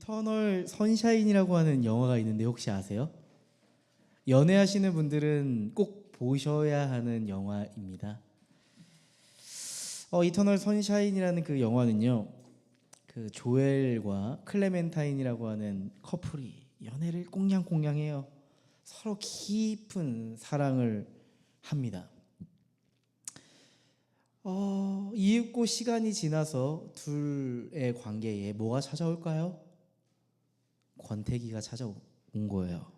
이터널 선샤인이라고 하는 영화가 있는데 혹시 아세요? 연애하시는 분들은 꼭 보셔야 하는 영화입니다. 이터널 선샤인이라는 그 영화는요, 그 조엘과 클레멘타인이라고 하는 커플이 연애를 꽁냥꽁냥해요. 서로 깊은 사랑을 합니다. 이윽고 시간이 지나서 둘의 관계에 뭐가 찾아올까요? 권태기가 찾아온 거예요.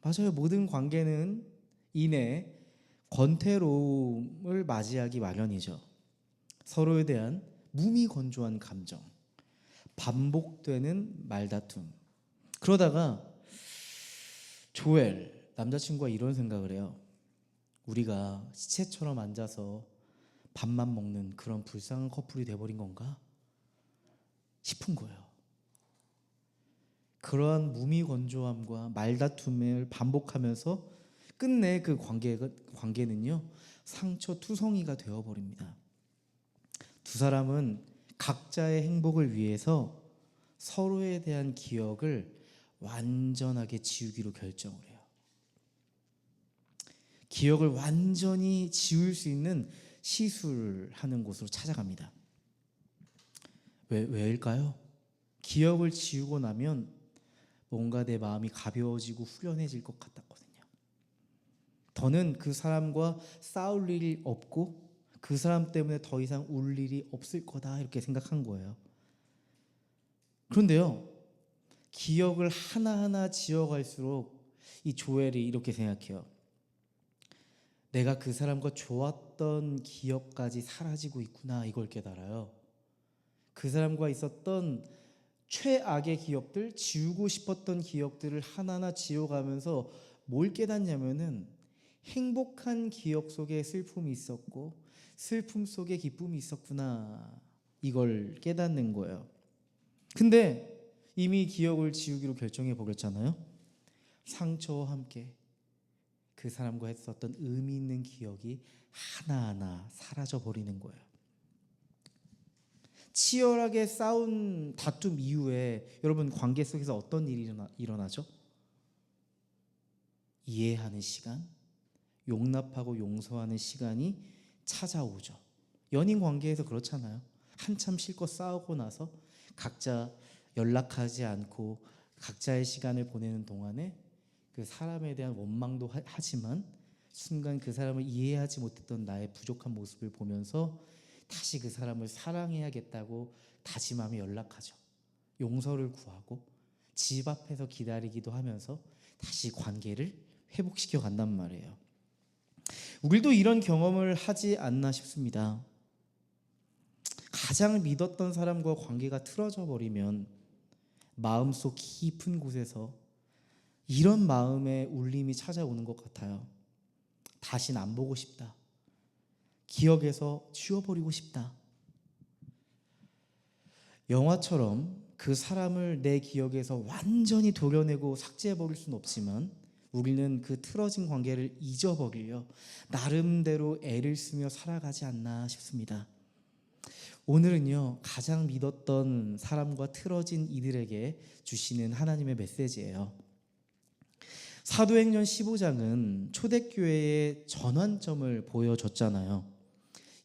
맞아요. 모든 관계는 이내 권태로움을 맞이하기 마련이죠. 서로에 대한 무미건조한 감정, 반복되는 말다툼. 그러다가 조엘, 남자친구가 이런 생각을 해요. 우리가 시체처럼 앉아서 밥만 먹는 그런 불쌍한 커플이 돼버린 건가 싶은 거예요. 그러한 무미건조함과 말다툼을 반복하면서 끝내 그 관계는요, 상처투성이가 되어버립니다. 두 사람은 각자의 행복을 위해서 서로에 대한 기억을 완전하게 지우기로 결정을 해요. 기억을 완전히 지울 수 있는 시술을 하는 곳으로 찾아갑니다. 왜일까요? 기억을 지우고 나면 뭔가 내 마음이 가벼워지고 후련해질 것 같았거든요. 더는 그 사람과 싸울 일이 없고 그 사람 때문에 더 이상 울 일이 없을 거다 이렇게 생각한 거예요. 그런데요, 기억을 하나하나 지워갈수록 이 조엘이 이렇게 생각해요. 내가 그 사람과 좋았던 기억까지 사라지고 있구나, 이걸 깨달아요. 그 사람과 있었던 최악의 기억들, 지우고 싶었던 기억들을 하나하나 지워가면서 뭘 깨닫냐면은 행복한 기억 속에 슬픔이 있었고 슬픔 속에 기쁨이 있었구나, 이걸 깨닫는 거예요. 근데 이미 기억을 지우기로 결정해 버렸잖아요. 상처와 함께 그 사람과 했었던 의미 있는 기억이 하나하나 사라져 버리는 거예요. 치열하게 싸운 다툼 이후에 여러분 관계 속에서 어떤 일이 일어나죠? 이해하는 시간, 용납하고 용서하는 시간이 찾아오죠. 연인 관계에서 그렇잖아요. 한참 실컷 싸우고 나서 각자 연락하지 않고 각자의 시간을 보내는 동안에 그 사람에 대한 원망도 하지만 순간 그 사람을 이해하지 못했던 나의 부족한 모습을 보면서 다시 그 사람을 사랑해야겠다고 다짐하며 연락하죠. 용서를 구하고 집 앞에서 기다리기도 하면서 다시 관계를 회복시켜 간단 말이에요. 우리도 이런 경험을 하지 않나 싶습니다. 가장 믿었던 사람과 관계가 틀어져 버리면 마음속 깊은 곳에서 이런 마음의 울림이 찾아오는 것 같아요. 다신 안 보고 싶다. 기억에서 지워버리고 싶다. 영화처럼 그 사람을 내 기억에서 완전히 도려내고 삭제해버릴 수는 없지만 우리는 그 틀어진 관계를 잊어버리려 나름대로 애를 쓰며 살아가지 않나 싶습니다. 오늘은요, 가장 믿었던 사람과 틀어진 이들에게 주시는 하나님의 메시지예요. 사도행전 15장은 초대교회의 전환점을 보여줬잖아요.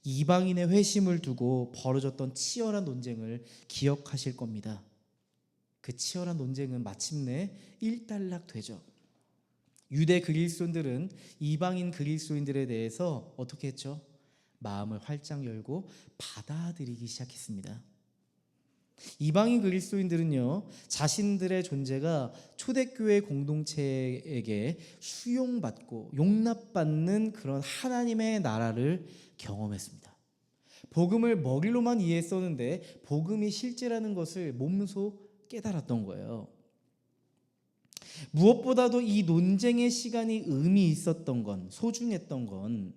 이방인의 회심을 두고 벌어졌던 치열한 논쟁을 기억하실 겁니다. 그 치열한 논쟁은 마침내 일단락되죠. 유대 그리스도인들은 이방인 그리스도인들에 대해서 어떻게 했죠? 마음을 활짝 열고 받아들이기 시작했습니다. 이방인 그리스도인들은요, 자신들의 존재가 초대교회 공동체에게 수용받고 용납받는 그런 하나님의 나라를 경험했습니다. 복음을 머리로만 이해했었는데 복음이 실제라는 것을 몸소 깨달았던 거예요. 무엇보다도 이 논쟁의 시간이 의미 있었던 건, 소중했던 건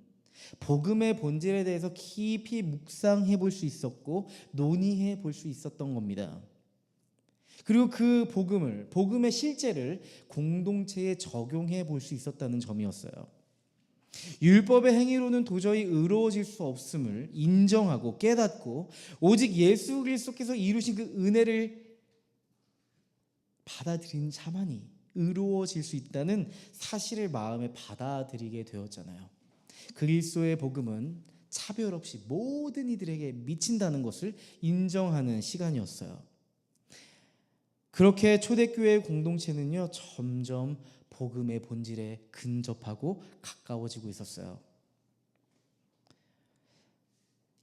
복음의 본질에 대해서 깊이 묵상해 볼 수 있었고 논의해 볼 수 있었던 겁니다. 그리고 그 복음의 실제를 공동체에 적용해 볼 수 있었다는 점이었어요. 율법의 행위로는 도저히 의로워질 수 없음을 인정하고 깨닫고 오직 예수 그리스도께서 이루신 그 은혜를 받아들인 자만이 의로워질 수 있다는 사실을 마음에 받아들이게 되었잖아요. 그리스도의 복음은 차별 없이 모든 이들에게 미친다는 것을 인정하는 시간이었어요. 그렇게 초대교회의 공동체는요, 점점 복음의 본질에 근접하고 가까워지고 있었어요.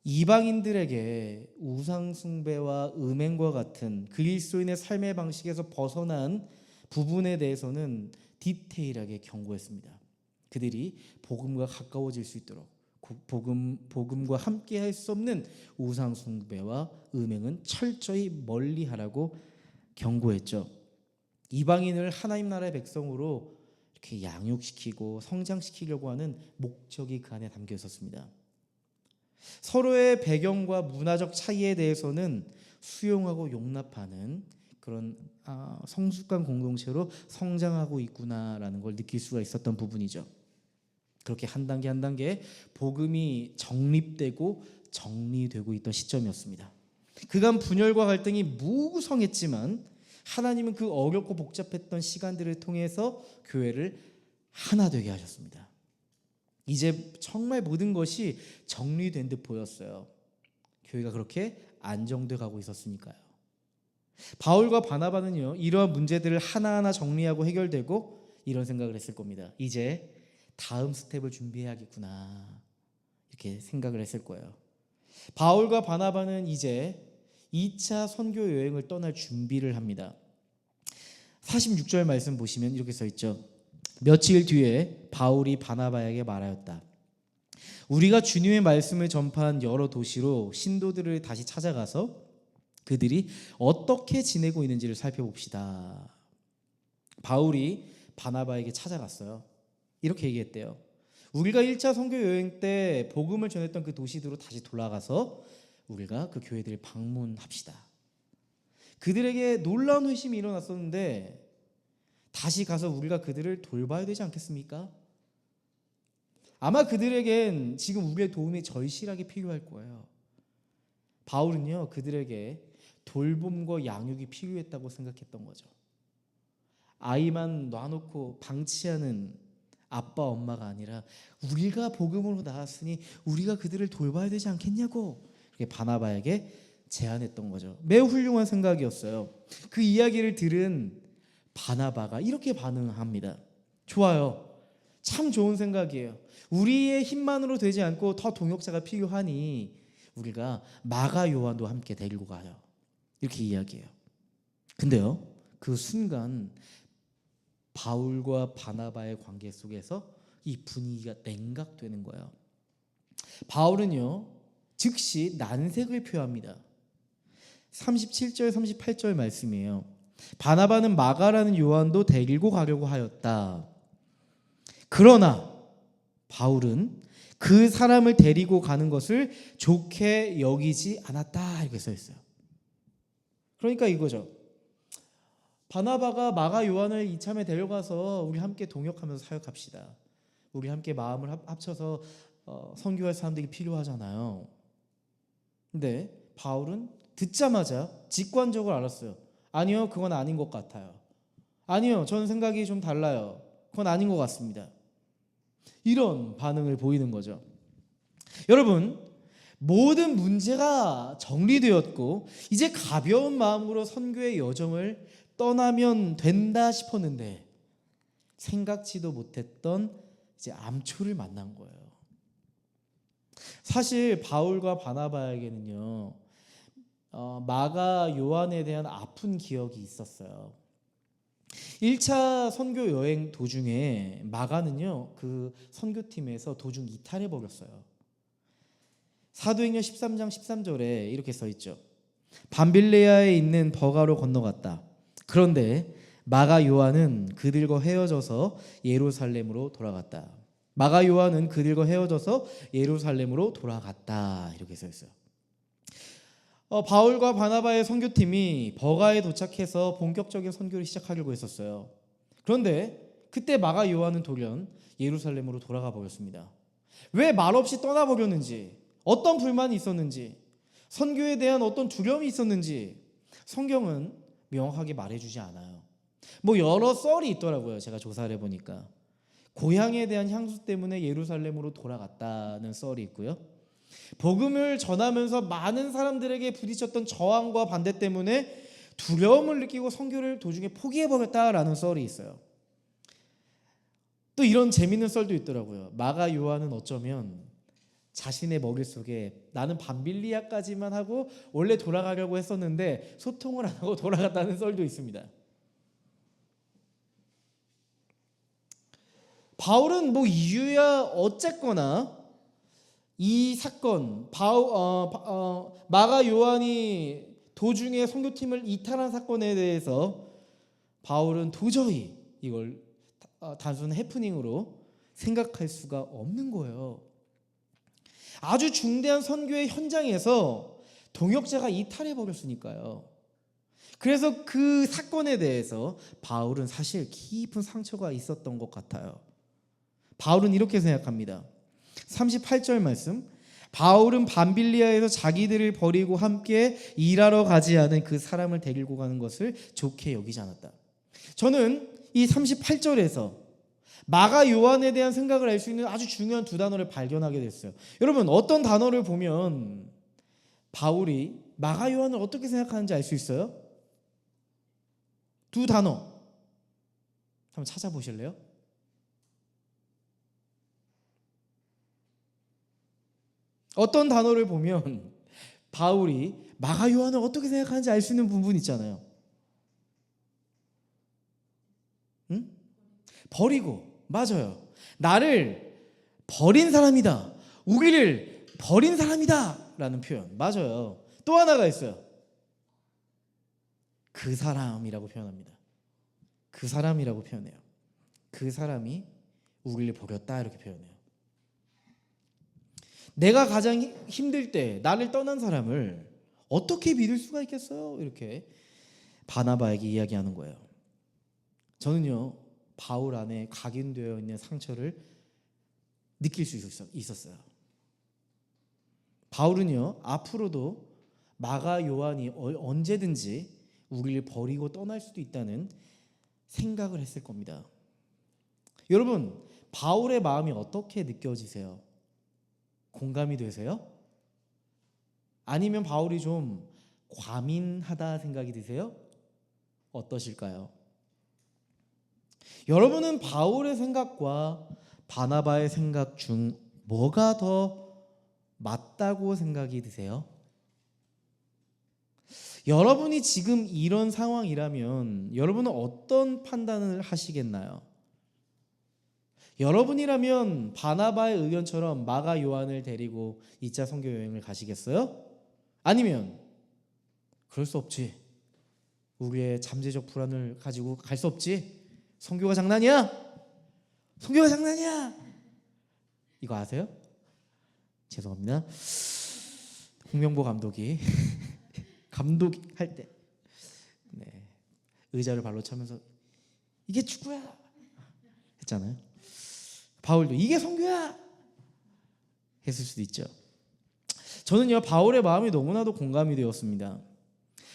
이방인들에게 우상숭배와 음행과 같은 그리스도인의 삶의 방식에서 벗어난 부분에 대해서는 디테일하게 경고했습니다. 그들이 복음과 가까워질 수 있도록 복음과 함께 할 수 없는 우상숭배와 음행은 철저히 멀리하라고 경고했죠. 이방인을 하나님 나라의 백성으로 이렇게 양육시키고 성장시키려고 하는 목적이 그 안에 담겨 있었습니다. 서로의 배경과 문화적 차이에 대해서는 수용하고 용납하는 그런 성숙한 공동체로 성장하고 있구나라는 걸 느낄 수가 있었던 부분이죠. 그렇게 한 단계 한 단계 복음이 정립되고 정리되고 있던 시점이었습니다. 그간 분열과 갈등이 무구성했지만 하나님은 그 어렵고 복잡했던 시간들을 통해서 교회를 하나 되게 하셨습니다. 이제 정말 모든 것이 정리된 듯 보였어요. 교회가 그렇게 안정돼 가고 있었으니까요. 바울과 바나바는요, 이러한 문제들을 하나하나 정리하고 해결되고 이런 생각을 했을 겁니다. 이제 다음 스텝을 준비해야겠구나, 이렇게 생각을 했을 거예요. 바울과 바나바는 이제 2차 선교 여행을 떠날 준비를 합니다. 46절 말씀 보시면 이렇게 써 있죠. 며칠 뒤에 바울이 바나바에게 말하였다. 우리가 주님의 말씀을 전파한 여러 도시로 신도들을 다시 찾아가서 그들이 어떻게 지내고 있는지를 살펴봅시다. 바울이 바나바에게 찾아갔어요. 이렇게 얘기했대요. 우리가 1차 선교 여행 때 복음을 전했던 그 도시들로 다시 돌아가서 우리가 그 교회들을 방문합시다. 그들에게 놀라운 회심이 일어났었는데 다시 가서 우리가 그들을 돌봐야 되지 않겠습니까? 아마 그들에겐 지금 우리의 도움이 절실하게 필요할 거예요. 바울은요, 그들에게 돌봄과 양육이 필요했다고 생각했던 거죠. 아이만 놔놓고 방치하는 아빠 엄마가 아니라 우리가 복음으로 나왔으니 우리가 그들을 돌봐야 되지 않겠냐고 이렇게 바나바에게 제안했던 거죠. 매우 훌륭한 생각이었어요. 그 이야기를 들은 바나바가 이렇게 반응합니다. 좋아요. 참 좋은 생각이에요. 우리의 힘만으로 되지 않고 더 동역자가 필요하니 우리가 마가 요한도 함께 데리고 가요. 이렇게 이야기해요. 근데요, 그 순간 바울과 바나바의 관계 속에서 이 분위기가 냉각되는 거예요. 바울은요, 즉시 난색을 표합니다. 37절 38절 말씀이에요. 바나바는 마가라는 요한도 데리고 가려고 하였다. 그러나 바울은 그 사람을 데리고 가는 것을 좋게 여기지 않았다, 이렇게 써 있어요. 그러니까 이거죠. 바나바가 마가 요한을 이참에 데려가서 우리 함께 동역하면서 사역합시다. 우리 함께 마음을 합쳐서 선교할 사람들이 필요하잖아요. 근데 바울은 듣자마자 직관적으로 알았어요. 아니요, 그건 아닌 것 같아요. 아니요, 저는 생각이 좀 달라요. 그건 아닌 것 같습니다. 이런 반응을 보이는 거죠. 여러분, 모든 문제가 정리되었고 이제 가벼운 마음으로 선교의 여정을 떠나면 된다 싶었는데 생각지도 못했던 이제 암초를 만난 거예요. 사실 바울과 바나바에게는요, 마가 요한에 대한 아픈 기억이 있었어요. 1차 선교 여행 도중에 마가는요, 그 선교팀에서 도중 이탈해 버렸어요. 사도행전 13장 13절에 이렇게 써 있죠. 밤빌레아에 있는 버가로 건너갔다. 그런데 마가 요한은 그들과 헤어져서 예루살렘으로 돌아갔다. 마가 요한은 그들과 헤어져서 예루살렘으로 돌아갔다. 이렇게 써 있어요. 바울과 바나바의 선교팀이 버가에 도착해서 본격적인 선교를 시작하려고 했었어요. 그런데 그때 마가 요한은 돌연 예루살렘으로 돌아가 버렸습니다. 왜 말없이 떠나버렸는지, 어떤 불만이 있었는지, 선교에 대한 어떤 두려움이 있었는지 성경은 명확하게 말해주지 않아요. 뭐 여러 썰이 있더라고요. 제가 조사를 해보니까 고향에 대한 향수 때문에 예루살렘으로 돌아갔다는 썰이 있고요. 복음을 전하면서 많은 사람들에게 부딪혔던 저항과 반대 때문에 두려움을 느끼고 선교를 도중에 포기해버렸다라는 썰이 있어요. 또 이런 재밌는 썰도 있더라고요. 마가 요한은 어쩌면 자신의 머릿속에 나는 밤빌리아까지만 하고 원래 돌아가려고 했었는데 소통을 안 하고 돌아갔다는 썰도 있습니다. 바울은 뭐 이유야 어쨌거나 이 사건 마가 요한이 도중에 선교팀을 이탈한 사건에 대해서 바울은 도저히 이걸 단순 해프닝으로 생각할 수가 없는 거예요. 아주 중대한 선교의 현장에서 동역자가 이탈해 버렸으니까요. 그래서 그 사건에 대해서 바울은 사실 깊은 상처가 있었던 것 같아요. 바울은 이렇게 생각합니다. 38절 말씀, 바울은 밤빌리아에서 자기들을 버리고 함께 일하러 가지 않은 그 사람을 데리고 가는 것을 좋게 여기지 않았다. 저는 이 38절에서 마가 요한에 대한 생각을 알 수 있는 아주 중요한 두 단어를 발견하게 됐어요. 여러분, 어떤 단어를 보면 바울이 마가 요한을 어떻게 생각하는지 알 수 있어요? 두 단어 한번 찾아보실래요? 어떤 단어를 보면 바울이 마가 요한을 어떻게 생각하는지 알 수 있는 부분 있잖아요. 응? 버리고, 맞아요. 나를 버린 사람이다, 우리를 버린 사람이다 라는 표현, 맞아요. 또 하나가 있어요. 그 사람이라고 표현합니다. 그 사람이라고 표현해요. 그 사람이 우리를 버렸다 이렇게 표현해요. 내가 가장 힘들 때 나를 떠난 사람을 어떻게 믿을 수가 있겠어요? 이렇게 바나바에게 이야기하는 거예요. 저는요, 바울 안에 각인되어 있는 상처를 느낄 수 있었어요. 바울은요, 앞으로도 마가 요한이 언제든지 우리를 버리고 떠날 수도 있다는 생각을 했을 겁니다. 여러분, 바울의 마음이 어떻게 느껴지세요? 공감이 되세요? 아니면 바울이 좀 과민하다 생각이 드세요? 어떠실까요? 여러분은 바울의 생각과 바나바의 생각 중 뭐가 더 맞다고 생각이 드세요? 여러분이 지금 이런 상황이라면 여러분은 어떤 판단을 하시겠나요? 여러분이라면 바나바의 의견처럼 마가 요한을 데리고 2차 선교 여행을 가시겠어요? 아니면 그럴 수 없지, 우리의 잠재적 불안을 가지고 갈 수 없지, 선교가 장난이야? 선교가 장난이야? 이거 아세요? 죄송합니다. 홍명보 감독이 감독할 때 의자를 발로 차면서 이게 축구야 했잖아요. 바울도 이게 선교야 했을 수도 있죠. 저는요, 바울의 마음이 너무나도 공감이 되었습니다.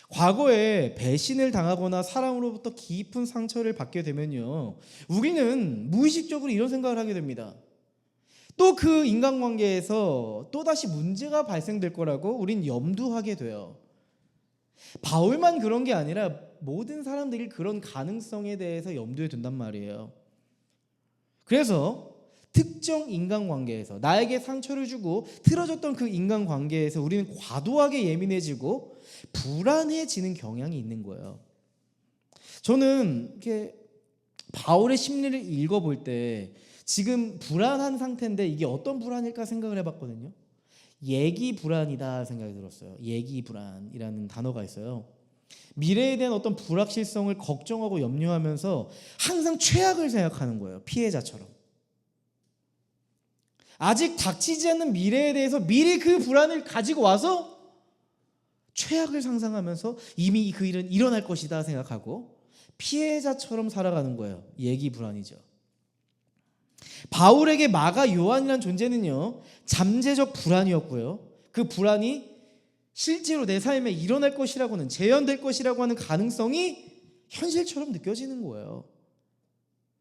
과거에 배신을 당하거나 사람으로부터 깊은 상처를 받게 되면요, 우리는 무의식적으로 이런 생각을 하게 됩니다. 또 그 인간관계에서 또다시 문제가 발생될 거라고 우린 염두하게 돼요. 바울만 그런 게 아니라 모든 사람들이 그런 가능성에 대해서 염두에 둔단 말이에요. 그래서 특정 인간관계에서 나에게 상처를 주고 틀어졌던 그 인간관계에서 우리는 과도하게 예민해지고 불안해지는 경향이 있는 거예요. 저는 이렇게 바울의 심리를 읽어볼 때 지금 불안한 상태인데 이게 어떤 불안일까 생각을 해봤거든요. 예기 불안이다 생각이 들었어요. 예기 불안이라는 단어가 있어요. 미래에 대한 어떤 불확실성을 걱정하고 염려하면서 항상 최악을 생각하는 거예요. 피해자처럼. 아직 닥치지 않는 미래에 대해서 미리 그 불안을 가지고 와서 최악을 상상하면서 이미 그 일은 일어날 것이다 생각하고 피해자처럼 살아가는 거예요. 예기 불안이죠. 바울에게 마가 요한이라는 존재는요, 잠재적 불안이었고요, 그 불안이 실제로 내 삶에 일어날 것이라고는, 재현될 것이라고 하는 가능성이 현실처럼 느껴지는 거예요.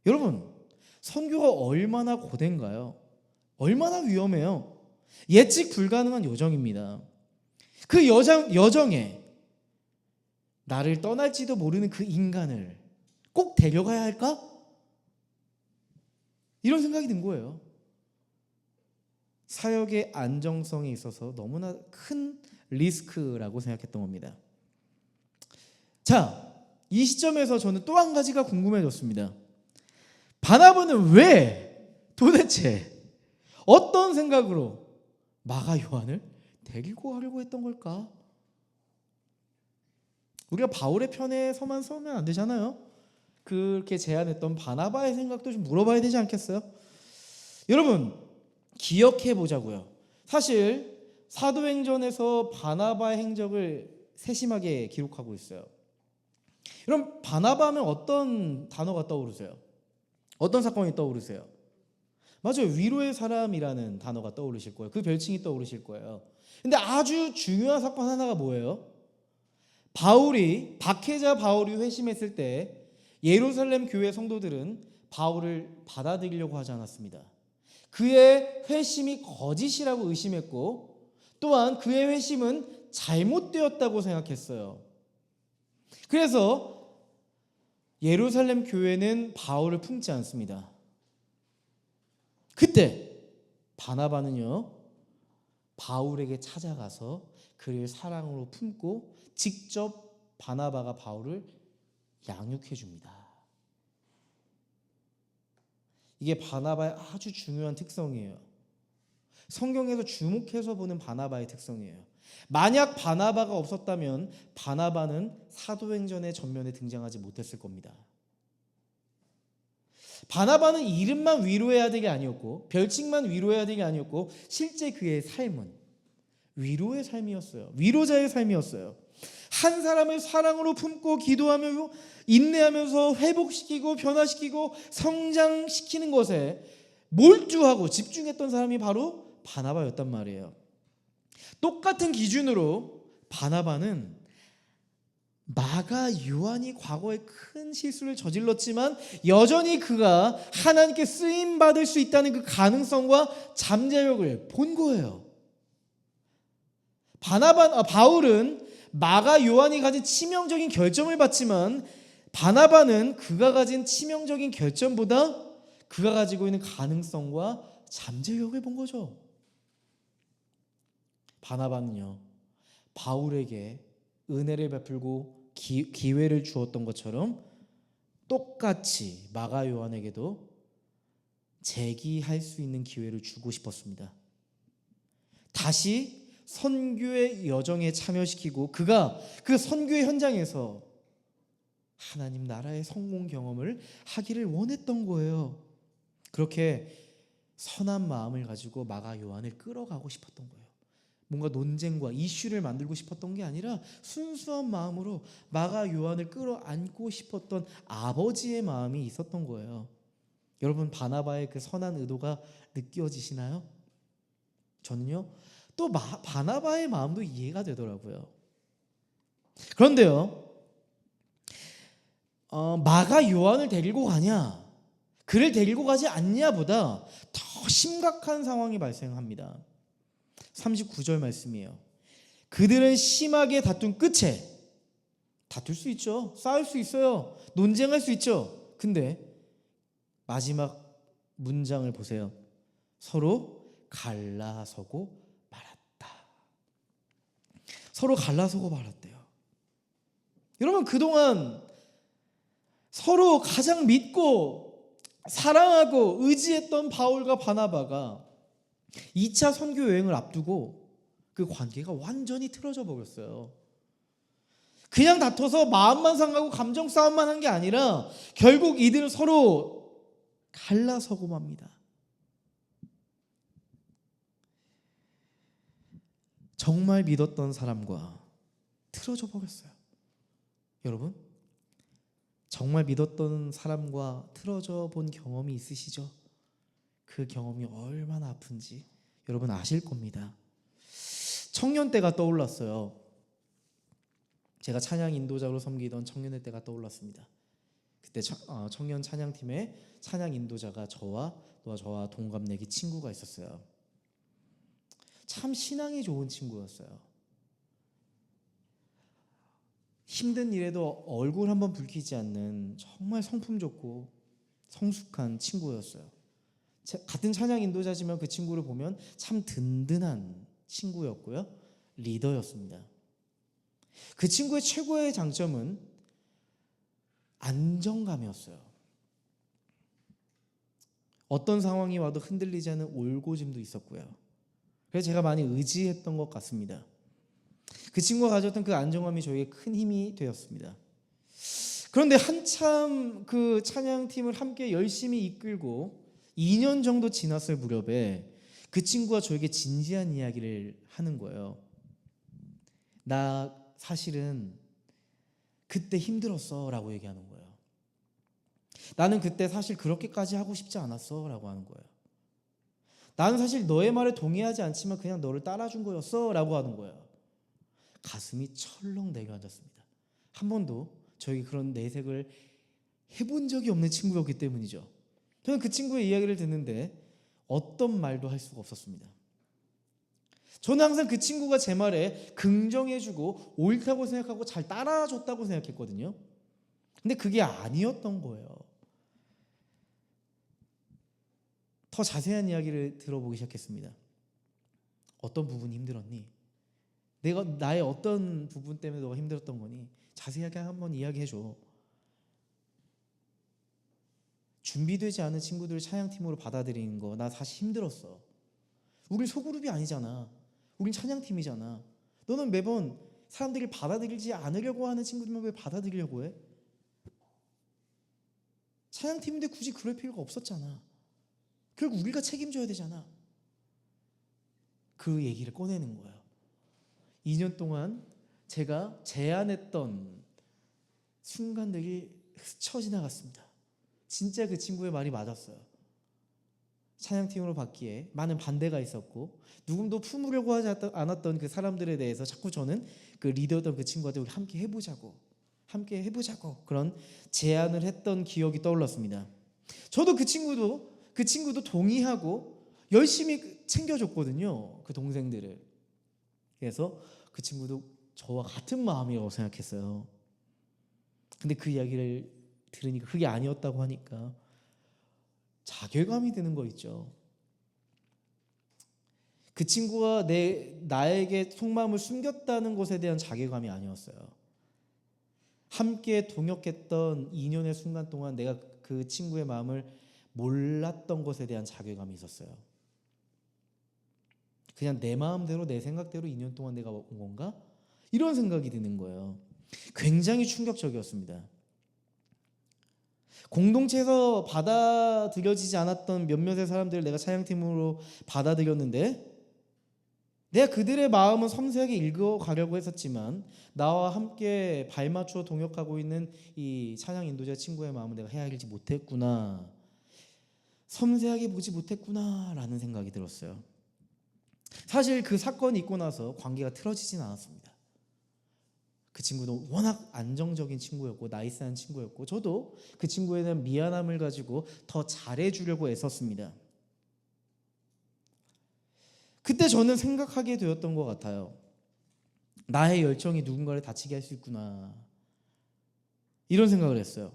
여러분, 선교가 얼마나 고된가요? 얼마나 위험해요? 예측 불가능한 여정입니다. 그 여정에 나를 떠날지도 모르는 그 인간을 꼭 데려가야 할까? 이런 생각이 든 거예요. 사역의 안정성에 있어서 너무나 큰 리스크라고 생각했던 겁니다. 자, 이 시점에서 저는 또 한 가지가 궁금해졌습니다. 바나바는 왜 도대체 어떤 생각으로 마가 요한을 데리고 가려고 했던 걸까? 우리가 바울의 편에 서면 안 되잖아요. 그렇게 제안했던 바나바의 생각도 좀 물어봐야 되지 않겠어요? 여러분, 기억해 보자고요. 사실 사도행전에서 바나바의 행적을 세심하게 기록하고 있어요. 여러분, 바나바 하면 어떤 단어가 떠오르세요? 어떤 사건이 떠오르세요? 맞아요. 위로의 사람이라는 단어가 떠오르실 거예요. 그 별칭이 떠오르실 거예요. 근데 아주 중요한 사건 하나가 뭐예요? 박해자 바울이 회심했을 때 예루살렘 교회 성도들은 바울을 받아들이려고 하지 않았습니다. 그의 회심이 거짓이라고 의심했고, 또한 그의 회심은 잘못되었다고 생각했어요. 그래서 예루살렘 교회는 바울을 품지 않습니다. 그때 바나바는요, 바울에게 찾아가서 그를 사랑으로 품고 직접 바나바가 바울을 양육해 줍니다. 이게 바나바의 아주 중요한 특성이에요. 성경에서 주목해서 보는 바나바의 특성이에요. 만약 바나바가 없었다면 바나바는 사도행전의 전면에 등장하지 못했을 겁니다. 바나바는 이름만 위로해야 될 게 아니었고, 별칭만 위로해야 될 게 아니었고, 실제 그의 삶은 위로의 삶이었어요. 위로자의 삶이었어요. 한 사람을 사랑으로 품고 기도하며 인내하면서 회복시키고 변화시키고 성장시키는 것에 몰두하고 집중했던 사람이 바로 바나바였단 말이에요. 똑같은 기준으로 바나바는 마가 요한이 과거에 큰 실수를 저질렀지만 여전히 그가 하나님께 쓰임 받을 수 있다는 그 가능성과 잠재력을 본 거예요. 바울은 마가 요한이 가진 치명적인 결점을 봤지만 바나바는 그가 가진 치명적인 결점보다 그가 가지고 있는 가능성과 잠재력을 본 거죠. 바나바는요, 바울에게 은혜를 베풀고 기회를 주었던 것처럼 똑같이 마가 요한에게도 재기할 수 있는 기회를 주고 싶었습니다. 다시 선교의 여정에 참여시키고 그가 그 선교의 현장에서 하나님 나라의 성공 경험을 하기를 원했던 거예요. 그렇게 선한 마음을 가지고 마가 요한을 끌어가고 싶었던 거예요. 뭔가 논쟁과 이슈를 만들고 싶었던 게 아니라 순수한 마음으로 마가 요한을 끌어안고 싶었던 아버지의 마음이 있었던 거예요. 여러분, 바나바의 그 선한 의도가 느껴지시나요? 저는요, 또 바나바의 마음도 이해가 되더라고요. 그런데요, 마가 요한을 데리고 가냐, 그를 데리고 가지 않냐보다 더 심각한 상황이 발생합니다. 39절 말씀이에요. 그들은 심하게 다툰 끝에, 다툴 수 있죠. 싸울 수 있어요. 논쟁할 수 있죠. 근데 마지막 문장을 보세요. 서로 갈라서고 말았다. 서로 갈라서고 말았대요. 여러분, 그동안 서로 가장 믿고 사랑하고 의지했던 바울과 바나바가 2차 선교 여행을 앞두고 그 관계가 완전히 틀어져 버렸어요. 그냥 다퉈서 마음만 상하고 감정 싸움만 한 게 아니라 결국 이들은 서로 갈라서고 맙니다. 정말 믿었던 사람과 틀어져 버렸어요. 여러분, 정말 믿었던 사람과 틀어져 본 경험이 있으시죠? 그 경험이 얼마나 아픈지 여러분 아실 겁니다. 청년 때가 떠올랐어요. 제가 찬양 인도자로 섬기던 청년의 때가 떠올랐습니다. 그때 청년 찬양팀의 찬양 인도자가 저와 동갑내기 친구가 있었어요. 참 신앙이 좋은 친구였어요. 힘든 일에도 얼굴 한번 붉히지 않는 정말 성품 좋고 성숙한 친구였어요. 같은 찬양 인도자지만 그 친구를 보면 참 든든한 친구였고요. 리더였습니다. 그 친구의 최고의 장점은 안정감이었어요. 어떤 상황이 와도 흔들리지 않은 올고짐도 있었고요. 그래서 제가 많이 의지했던 것 같습니다. 그 친구가 가졌던 그 안정감이 저에게 큰 힘이 되었습니다. 그런데 한참 그 찬양팀을 함께 열심히 이끌고 2년 정도 지났을 무렵에 그 친구가 저에게 진지한 이야기를 하는 거예요. 나 사실은 그때 힘들었어 라고 얘기하는 거예요. 나는 그때 사실 그렇게까지 하고 싶지 않았어 라고 하는 거예요. 나는 사실 너의 말에 동의하지 않지만 그냥 너를 따라준 거였어 라고 하는 거예요. 가슴이 철렁 내려앉았습니다. 한 번도 저에게 그런 내색을 해본 적이 없는 친구였기 때문이죠. 저는 그 친구의 이야기를 듣는데 어떤 말도 할 수가 없었습니다. 저는 항상 그 친구가 제 말에 긍정해주고 옳다고 생각하고 잘 따라줬다고 생각했거든요. 근데 그게 아니었던 거예요. 더 자세한 이야기를 들어보기 시작했습니다. 어떤 부분이 힘들었니? 나의 어떤 부분 때문에 너가 힘들었던 거니? 자세하게 한번 이야기해줘. 준비되지 않은 친구들을 찬양팀으로 받아들이는 거 나 사실 힘들었어. 우린 소그룹이 아니잖아. 우린 찬양팀이잖아. 너는 매번 사람들이 받아들이지 않으려고 하는 친구들만 왜 받아들이려고 해? 찬양팀인데 굳이 그럴 필요가 없었잖아. 결국 우리가 책임져야 되잖아. 그 얘기를 꺼내는 거예요. 2년 동안 제가 제안했던 순간들이 스쳐 지나갔습니다. 진짜 그 친구의 말이 맞았어요. 찬양팀으로 받기에 많은 반대가 있었고 누구도 품으려고 하지 않았던 그 사람들에 대해서 자꾸 저는 그 리더였던 그 친구한테 우리 함께 해보자고 그런 제안을 했던 기억이 떠올랐습니다. 저도 그 친구도 동의하고 열심히 챙겨줬거든요. 그 동생들을. 그래서 그 친구도 저와 같은 마음이라고 생각했어요. 근데 그 이야기를 들으니까 그게 아니었다고 하니까 자괴감이 드는 거 있죠. 그 친구가 나에게 속마음을 숨겼다는 것에 대한 자괴감이 아니었어요. 함께 동역했던 2년의 순간 동안 내가 그 친구의 마음을 몰랐던 것에 대한 자괴감이 있었어요. 그냥 내 마음대로 내 생각대로 2년 동안 내가 온 건가? 이런 생각이 드는 거예요. 굉장히 충격적이었습니다. 공동체에서 받아들여지지 않았던 몇몇의 사람들을 내가 찬양팀으로 받아들였는데 내가 그들의 마음은 섬세하게 읽어가려고 했었지만 나와 함께 발맞추어 동역하고 있는 이 찬양 인도자 친구의 마음은 내가 헤아리지 못했구나, 섬세하게 보지 못했구나라는 생각이 들었어요. 사실 그 사건이 있고 나서 관계가 틀어지진 않았습니다. 그 친구도 워낙 안정적인 친구였고 나이스한 친구였고 저도 그 친구에 대한 미안함을 가지고 더 잘해주려고 애썼습니다. 그때 저는 생각하게 되었던 것 같아요. 나의 열정이 누군가를 다치게 할 수 있구나, 이런 생각을 했어요.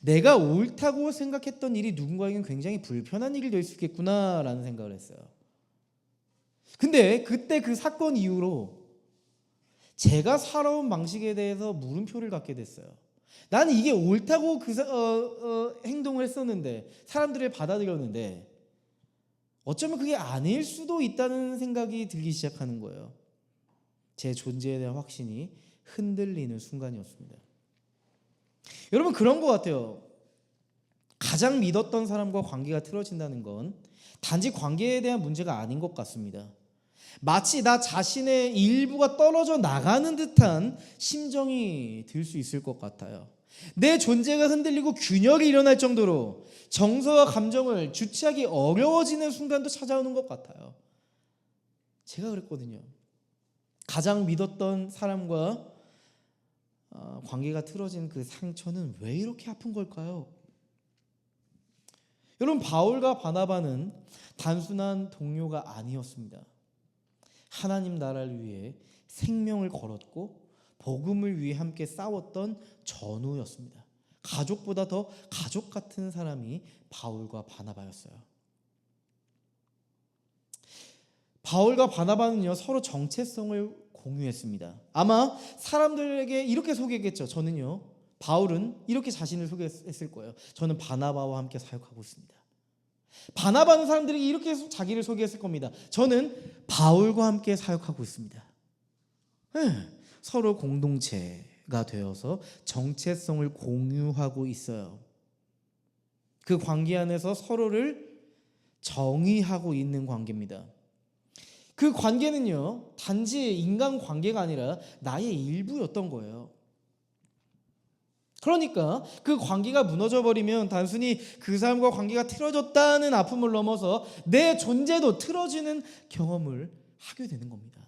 내가 옳다고 생각했던 일이 누군가에겐 굉장히 불편한 일이 될 수 있겠구나라는 생각을 했어요. 근데 그때 그 사건 이후로 제가 살아온 방식에 대해서 물음표를 갖게 됐어요. 나는 이게 옳다고 행동을 했었는데 사람들을 받아들였는데 어쩌면 그게 아닐 수도 있다는 생각이 들기 시작하는 거예요. 제 존재에 대한 확신이 흔들리는 순간이었습니다. 여러분, 그런 것 같아요. 가장 믿었던 사람과 관계가 틀어진다는 건 단지 관계에 대한 문제가 아닌 것 같습니다. 마치 나 자신의 일부가 떨어져 나가는 듯한 심정이 들 수 있을 것 같아요. 내 존재가 흔들리고 균열이 일어날 정도로 정서와 감정을 주체하기 어려워지는 순간도 찾아오는 것 같아요. 제가 그랬거든요. 가장 믿었던 사람과 관계가 틀어진 그 상처는 왜 이렇게 아픈 걸까요? 여러분, 바울과 바나바는 단순한 동료가 아니었습니다. 하나님 나라를 위해 생명을 걸었고 복음을 위해 함께 싸웠던 전우였습니다. 가족보다 더 가족 같은 사람이 바울과 바나바였어요. 바울과 바나바는요, 서로 정체성을 공유했습니다. 아마 사람들에게 이렇게 소개했겠죠. 저는요, 바울은 이렇게 자신을 소개했을 거예요. 저는 바나바와 함께 사역하고 있습니다. 바나바는 사람들이 이렇게 자기를 소개했을 겁니다. 저는 바울과 함께 사역하고 있습니다. 네, 서로 공동체가 되어서 정체성을 공유하고 있어요. 그 관계 안에서 서로를 정의하고 있는 관계입니다. 그 관계는요, 단지 인간 관계가 아니라 나의 일부였던 거예요. 그러니까 그 관계가 무너져 버리면 단순히 그 사람과 관계가 틀어졌다는 아픔을 넘어서 내 존재도 틀어지는 경험을 하게 되는 겁니다.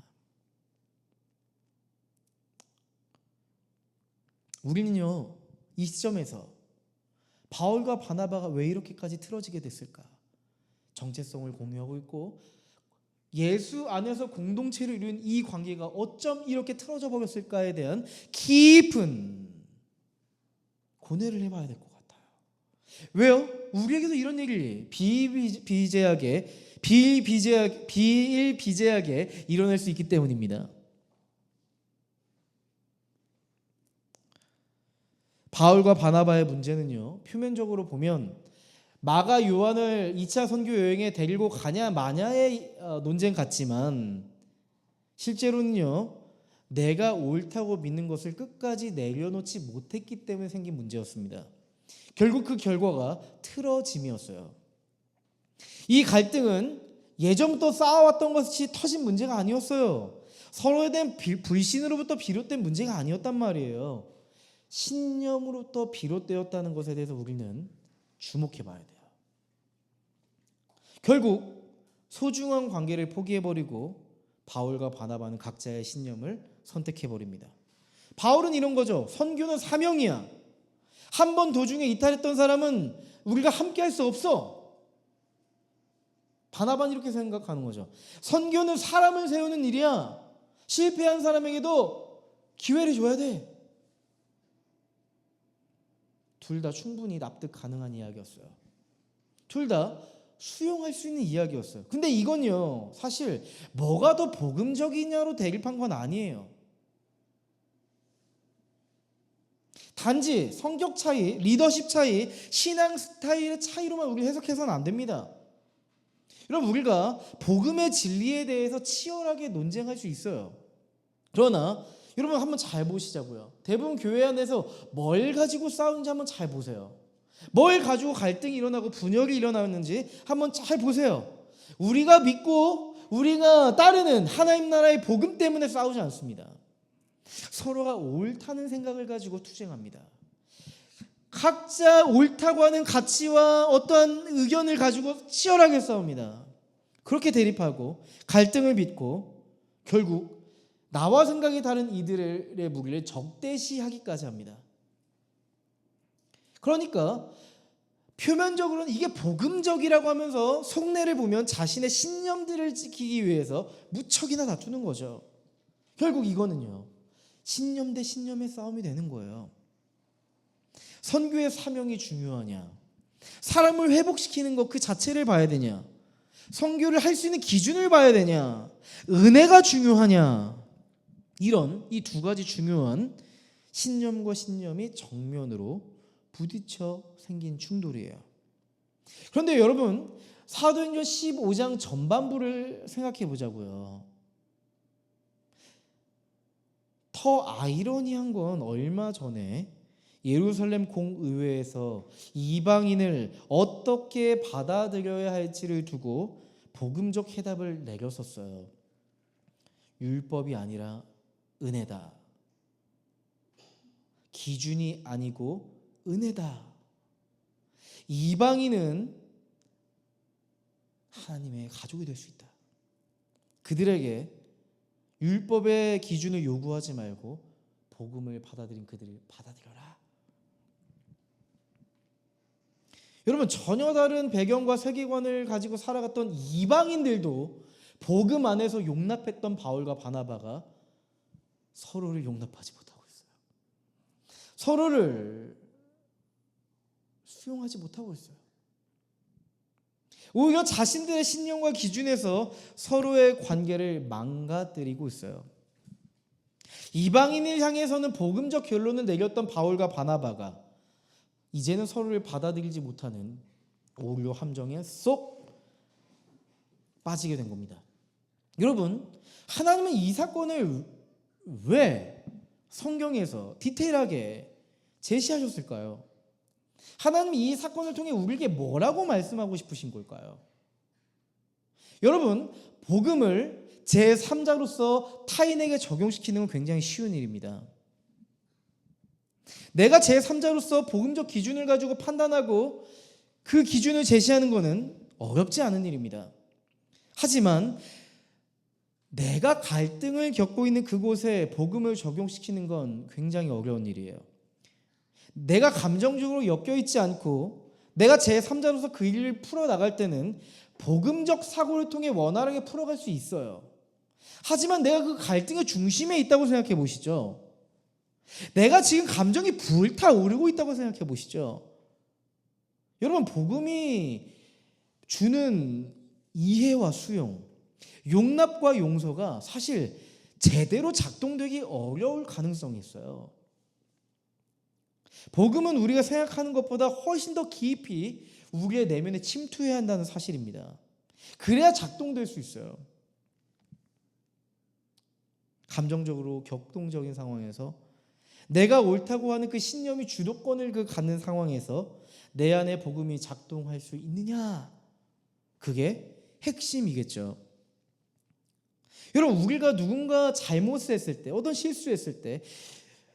우리는요, 이 시점에서 바울과 바나바가 왜 이렇게까지 틀어지게 됐을까? 정체성을 공유하고 있고 예수 안에서 공동체를 이룬 이 관계가 어쩜 이렇게 틀어져 버렸을까에 대한 깊은 고뇌를 해봐야 될 것 같아요. 왜요? 우리에게도 이런 얘기를 비일비재하게 일어날 수 있기 때문입니다. 바울과 바나바의 문제는요, 표면적으로 보면 마가 요한을 2차 선교 여행에 데리고 가냐 마냐의 논쟁 같지만 실제로는요, 내가 옳다고 믿는 것을 끝까지 내려놓지 못했기 때문에 생긴 문제였습니다. 결국 그 결과가 틀어짐이었어요. 이 갈등은 예전부터 쌓아왔던 것이 터진 문제가 아니었어요. 서로에 대한 불신으로부터 비롯된 문제가 아니었단 말이에요. 신념으로부터 비롯되었다는 것에 대해서 우리는 주목해 봐야 돼요. 결국 소중한 관계를 포기해버리고 바울과 바나바는 각자의 신념을 선택해버립니다. 바울은 이런 거죠. 선교는 사명이야. 한 번 도중에 이탈했던 사람은 우리가 함께 할 수 없어. 바나바는 이렇게 생각하는 거죠. 선교는 사람을 세우는 일이야. 실패한 사람에게도 기회를 줘야 돼. 둘 다 충분히 납득 가능한 이야기였어요. 둘 다 수용할 수 있는 이야기였어요. 근데 이건요, 사실 뭐가 더 복음적이냐로 대립한 건 아니에요. 단지 성격 차이, 리더십 차이, 신앙 스타일의 차이로만 우리 해석해서는 안 됩니다. 여러분, 우리가 복음의 진리에 대해서 치열하게 논쟁할 수 있어요. 그러나 여러분, 한번 잘 보시자고요. 대부분 교회 안에서 뭘 가지고 싸우는지 한번 잘 보세요. 뭘 가지고 갈등이 일어나고 분열이 일어나는지 한번 잘 보세요. 우리가 믿고 우리가 따르는 하나님 나라의 복음 때문에 싸우지 않습니다. 서로가 옳다는 생각을 가지고 투쟁합니다. 각자 옳다고 하는 가치와 어떠한 의견을 가지고 치열하게 싸웁니다. 그렇게 대립하고 갈등을 빚고 결국 나와 생각이 다른 이들의 무기를 적대시하기까지 합니다. 그러니까 표면적으로는 이게 복음적이라고 하면서 속내를 보면 자신의 신념들을 지키기 위해서 무척이나 다투는 거죠. 결국 이거는요, 신념 대 신념의 싸움이 되는 거예요. 선교의 사명이 중요하냐, 사람을 회복시키는 것 그 자체를 봐야 되냐, 선교를 할 수 있는 기준을 봐야 되냐, 은혜가 중요하냐, 이런 이 두 가지 중요한 신념과 신념이 정면으로 부딪혀 생긴 충돌이에요. 그런데 여러분, 사도행전 15장 전반부를 생각해 보자고요. 더 아이러니한 건 얼마 전에 예루살렘 공의회에서 이방인을 어떻게 받아들여야 할지를 두고 복음적 해답을 내렸었어요. 율법이 아니라 은혜다. 기준이 아니고 은혜다. 이방인은 하나님의 가족이 될 수 있다. 그들에게 율법의 기준을 요구하지 말고 복음을 받아들인 그들을 받아들여라. 여러분, 전혀 다른 배경과 세계관을 가지고 살아갔던 이방인들도 복음 안에서 용납했던 바울과 바나바가 서로를 용납하지 못하고 있어요. 서로를 수용하지 못하고 있어요. 오히려 자신들의 신념과 기준에서 서로의 관계를 망가뜨리고 있어요. 이방인을 향해서는 복음적 결론을 내렸던 바울과 바나바가 이제는 서로를 받아들이지 못하는 오히려 함정에 쏙 빠지게 된 겁니다. 여러분, 하나님은 이 사건을 왜 성경에서 디테일하게 제시하셨을까요? 하나님이 이 사건을 통해 우리에게 뭐라고 말씀하고 싶으신 걸까요? 여러분, 복음을 제3자로서 타인에게 적용시키는 건 굉장히 쉬운 일입니다. 내가 제3자로서 복음적 기준을 가지고 판단하고 그 기준을 제시하는 것은 어렵지 않은 일입니다. 하지만 내가 갈등을 겪고 있는 그곳에 복음을 적용시키는 건 굉장히 어려운 일이에요. 내가 감정적으로 엮여있지 않고 내가 제3자로서 그 일을 풀어나갈 때는 복음적 사고를 통해 원활하게 풀어갈 수 있어요. 하지만 내가 그 갈등의 중심에 있다고 생각해 보시죠. 내가 지금 감정이 불타오르고 있다고 생각해 보시죠. 여러분, 복음이 주는 이해와 수용, 용납과 용서가 사실 제대로 작동되기 어려울 가능성이 있어요. 복음은 우리가 생각하는 것보다 훨씬 더 깊이 우리의 내면에 침투해야 한다는 사실입니다. 그래야 작동될 수 있어요. 감정적으로 격동적인 상황에서 내가 옳다고 하는 그 신념이 주도권을 갖는 상황에서 내 안에 복음이 작동할 수 있느냐, 그게 핵심이겠죠. 여러분, 우리가 누군가 잘못을 했을 때, 어떤 실수했을 때,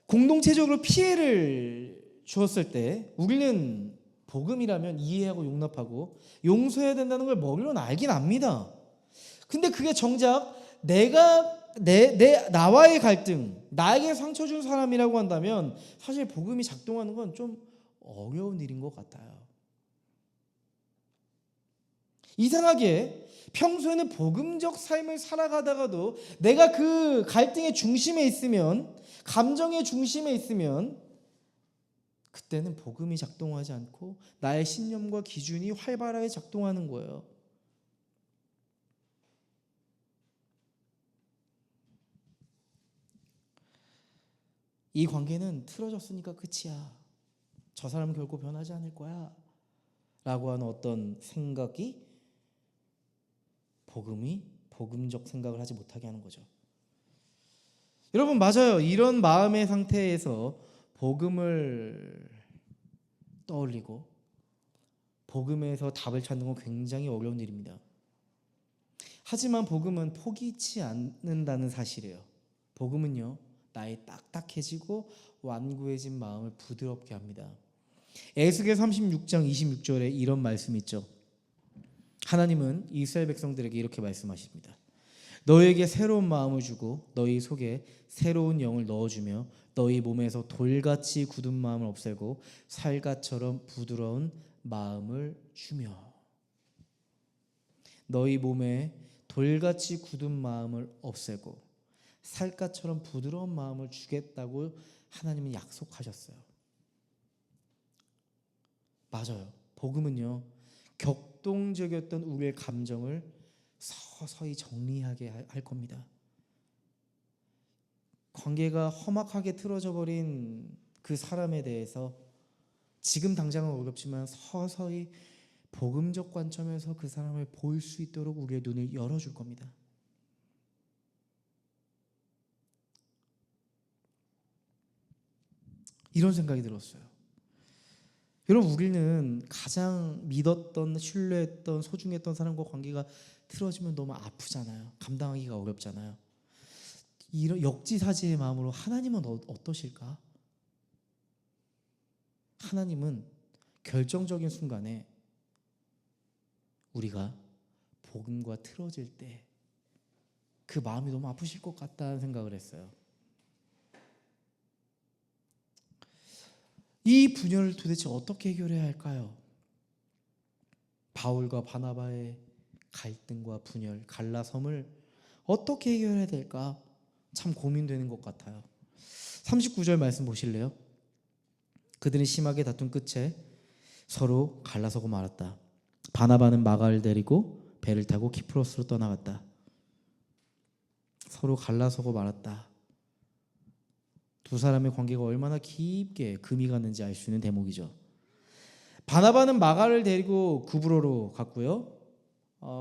공동체적으로 피해를 주었을 때 우리는 복음이라면 이해하고 용납하고 용서해야 된다는 걸 머리로는 알긴 압니다. 근데 그게 정작 나와의 갈등, 나에게 상처 준 사람이라고 한다면 사실 복음이 작동하는 건 좀 어려운 일인 것 같아요. 이상하게 평소에는 복음적 삶을 살아가다가도 내가 그 갈등의 중심에 있으면, 감정의 중심에 있으면 그때는 복음이 작동하지 않고 나의 신념과 기준이 활발하게 작동하는 거예요. 이 관계는 틀어졌으니까 끝이야. 저 사람은 결코 변하지 않을 거야. 라고 하는 어떤 생각이 복음적 생각을 하지 못하게 하는 거죠. 여러분, 맞아요. 이런 마음의 상태에서 복음을 떠올리고 복음에서 답을 찾는 건 굉장히 어려운 일입니다. 하지만 복음은 포기치 않는다는 사실이에요. 복음은요, 나의 딱딱해지고 완고해진 마음을 부드럽게 합니다. 에스겔 36장 26절에 이런 말씀이 있죠. 하나님은 이스라엘 백성들에게 이렇게 말씀하십니다. 너희에게 새로운 마음을 주고 너희 속에 새로운 영을 넣어주며 너희 몸에서 돌같이 굳은 마음을 없애고 살갗처럼 부드러운 마음을 주며. 너희 몸에 돌같이 굳은 마음을 없애고 살갗처럼 부드러운 마음을 주겠다고 하나님은 약속하셨어요. 맞아요. 복음은요, 격동적이었던 우리의 감정을 서서히 정리하게 할 겁니다. 관계가 험악하게 틀어져 버린 그 사람에 대해서 지금 당장은 어렵지만 서서히 복음적 관점에서 그 사람을 볼 수 있도록 우리의 눈을 열어줄 겁니다. 이런 생각이 들었어요. 여러분, 우리는 가장 믿었던, 신뢰했던, 소중했던 사람과 관계가 틀어지면 너무 아프잖아요. 감당하기가 어렵잖아요. 이런 역지사지의 마음으로 하나님은 어떠실까? 하나님은 결정적인 순간에 우리가 복음과 틀어질 때 그 마음이 너무 아프실 것 같다는 생각을 했어요. 이 분열을 도대체 어떻게 해결해야 할까요? 바울과 바나바의 갈등과 분열, 갈라섬을 어떻게 해결해야 될까? 참 고민되는 것 같아요. 39절 말씀 보실래요? 그들은 심하게 다툰 끝에 서로 갈라서고 말았다. 바나바는 마가를 데리고 배를 타고 키프로스로 떠나갔다. 서로 갈라서고 말았다. 두 사람의 관계가 얼마나 깊게 금이 갔는지 알 수 있는 대목이죠. 바나바는 마가를 데리고 구브로로 갔고요.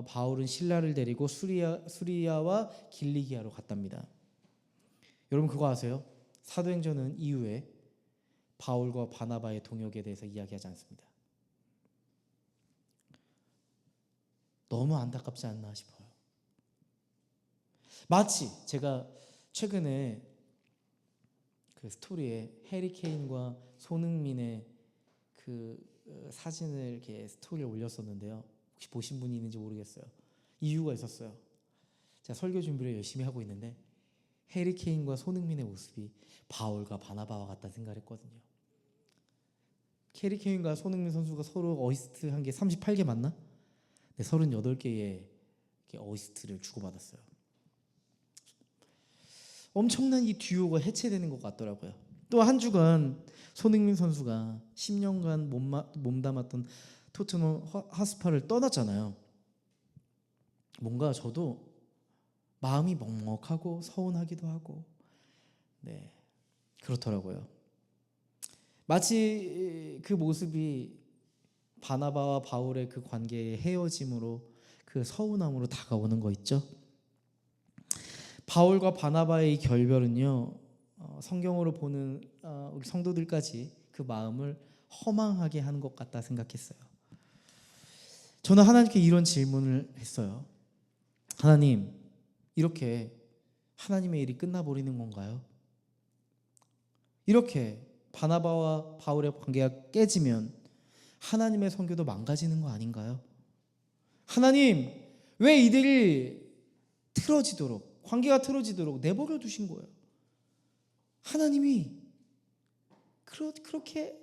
바울은 실라를 데리고 수리아와 길리기아로 갔답니다. 여러분 그거 아세요? 사도행전은 이후에 바울과 바나바의 동역에 대해서 이야기하지 않습니다. 너무 안타깝지 않나 싶어요. 마치 제가 최근에 그 스토리에 해리 케인과 손흥민의 그 사진을 이렇게 스토리에 올렸었는데요. 혹시 보신 분이 있는지 모르겠어요. 이유가 있었어요. 제가 설교 준비를 열심히 하고 있는데 해리 케인과 손흥민의 모습이 바울과 바나바와 같다 생각을 했거든요. 해리 케인과 손흥민 선수가 서로 어시스트 한 게 38개 맞나? 네, 38개의 어시스트를 주고받았어요. 엄청난 이 듀오가 해체되는 것 같더라고요. 또 한 주간 손흥민 선수가 10년간 몸담았던 토트넘 하스파를 떠났잖아요. 뭔가 저도 마음이 먹먹하고 서운하기도 하고 네 그렇더라고요. 마치 그 모습이 바나바와 바울의 그 관계의 헤어짐으로 그 서운함으로 다가오는 거 있죠. 바울과 바나바의 이 결별은요, 성경으로 보는 우리 성도들까지 그 마음을 허망하게 하는 것 같다 생각했어요. 저는 하나님께 이런 질문을 했어요. 하나님, 이렇게 하나님의 일이 끝나버리는 건가요? 이렇게 바나바와 바울의 관계가 깨지면 하나님의 선교도 망가지는 거 아닌가요? 하나님, 왜 이들이 틀어지도록, 관계가 틀어지도록 내버려 두신 거예요? 하나님이 그렇게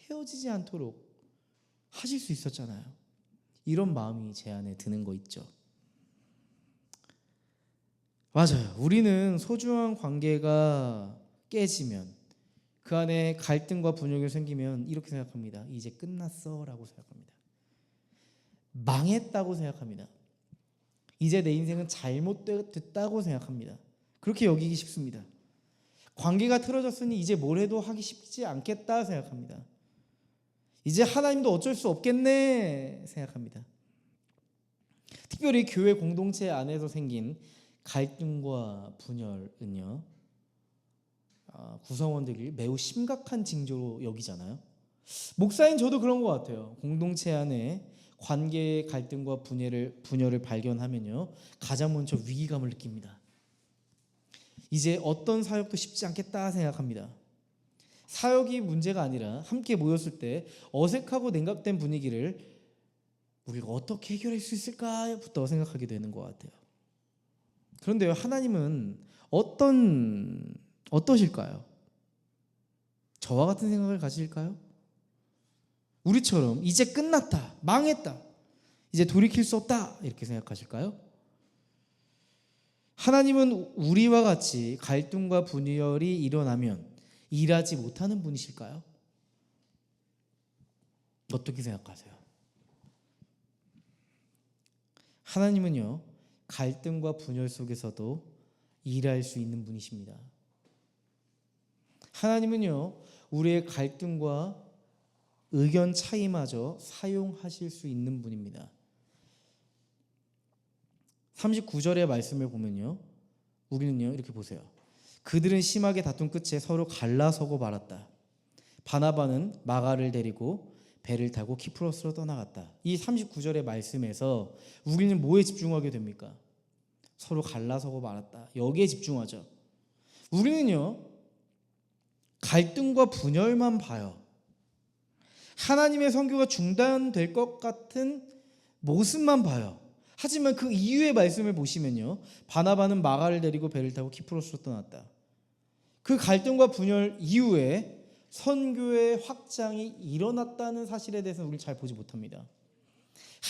헤어지지 않도록 하실 수 있었잖아요. 이런 마음이 제 안에 드는 거 있죠. 맞아요. 우리는 소중한 관계가 깨지면, 그 안에 갈등과 분열이 생기면 이렇게 생각합니다. 이제 끝났어 라고 생각합니다. 망했다고 생각합니다. 이제 내 인생은 잘못됐다고 생각합니다. 그렇게 여기기 쉽습니다. 관계가 틀어졌으니 이제 뭘 해도 하기 쉽지 않겠다 생각합니다. 이제 하나님도 어쩔 수 없겠네 생각합니다. 특별히 교회 공동체 안에서 생긴 갈등과 분열은요, 구성원들이 매우 심각한 징조로 여기잖아요. 목사인 저도 그런 것 같아요. 공동체 안에 관계의 갈등과 분열을 발견하면요, 가장 먼저 위기감을 느낍니다. 이제 어떤 사역도 쉽지 않겠다 생각합니다. 사역이 문제가 아니라 함께 모였을 때 어색하고 냉각된 분위기를 우리가 어떻게 해결할 수 있을까부터 생각하게 되는 것 같아요. 그런데요, 하나님은 어떠실까요? 저와 같은 생각을 가질까요? 우리처럼 이제 끝났다, 망했다, 이제 돌이킬 수 없다 이렇게 생각하실까요? 하나님은 우리와 같이 갈등과 분열이 일어나면 일하지 못하는 분이실까요? 어떻게 생각하세요? 하나님은요, 갈등과 분열 속에서도 일할 수 있는 분이십니다. 하나님은요, 우리의 갈등과 의견 차이마저 사용하실 수 있는 분입니다. 39절의 말씀을 보면요, 우리는요 이렇게 보세요. 그들은 심하게 다툰 끝에 서로 갈라서고 말았다. 바나바는 마가를 데리고 배를 타고 키프로스로 떠나갔다. 이 39절의 말씀에서 우리는 뭐에 집중하게 됩니까? 서로 갈라서고 말았다. 여기에 집중하죠. 우리는요, 갈등과 분열만 봐요. 하나님의 선교가 중단될 것 같은 모습만 봐요. 하지만 그 이후의 말씀을 보시면요, 바나바는 마가를 데리고 배를 타고 키프로스로 떠났다. 그 갈등과 분열 이후에 선교의 확장이 일어났다는 사실에 대해서는 우리는 잘 보지 못합니다.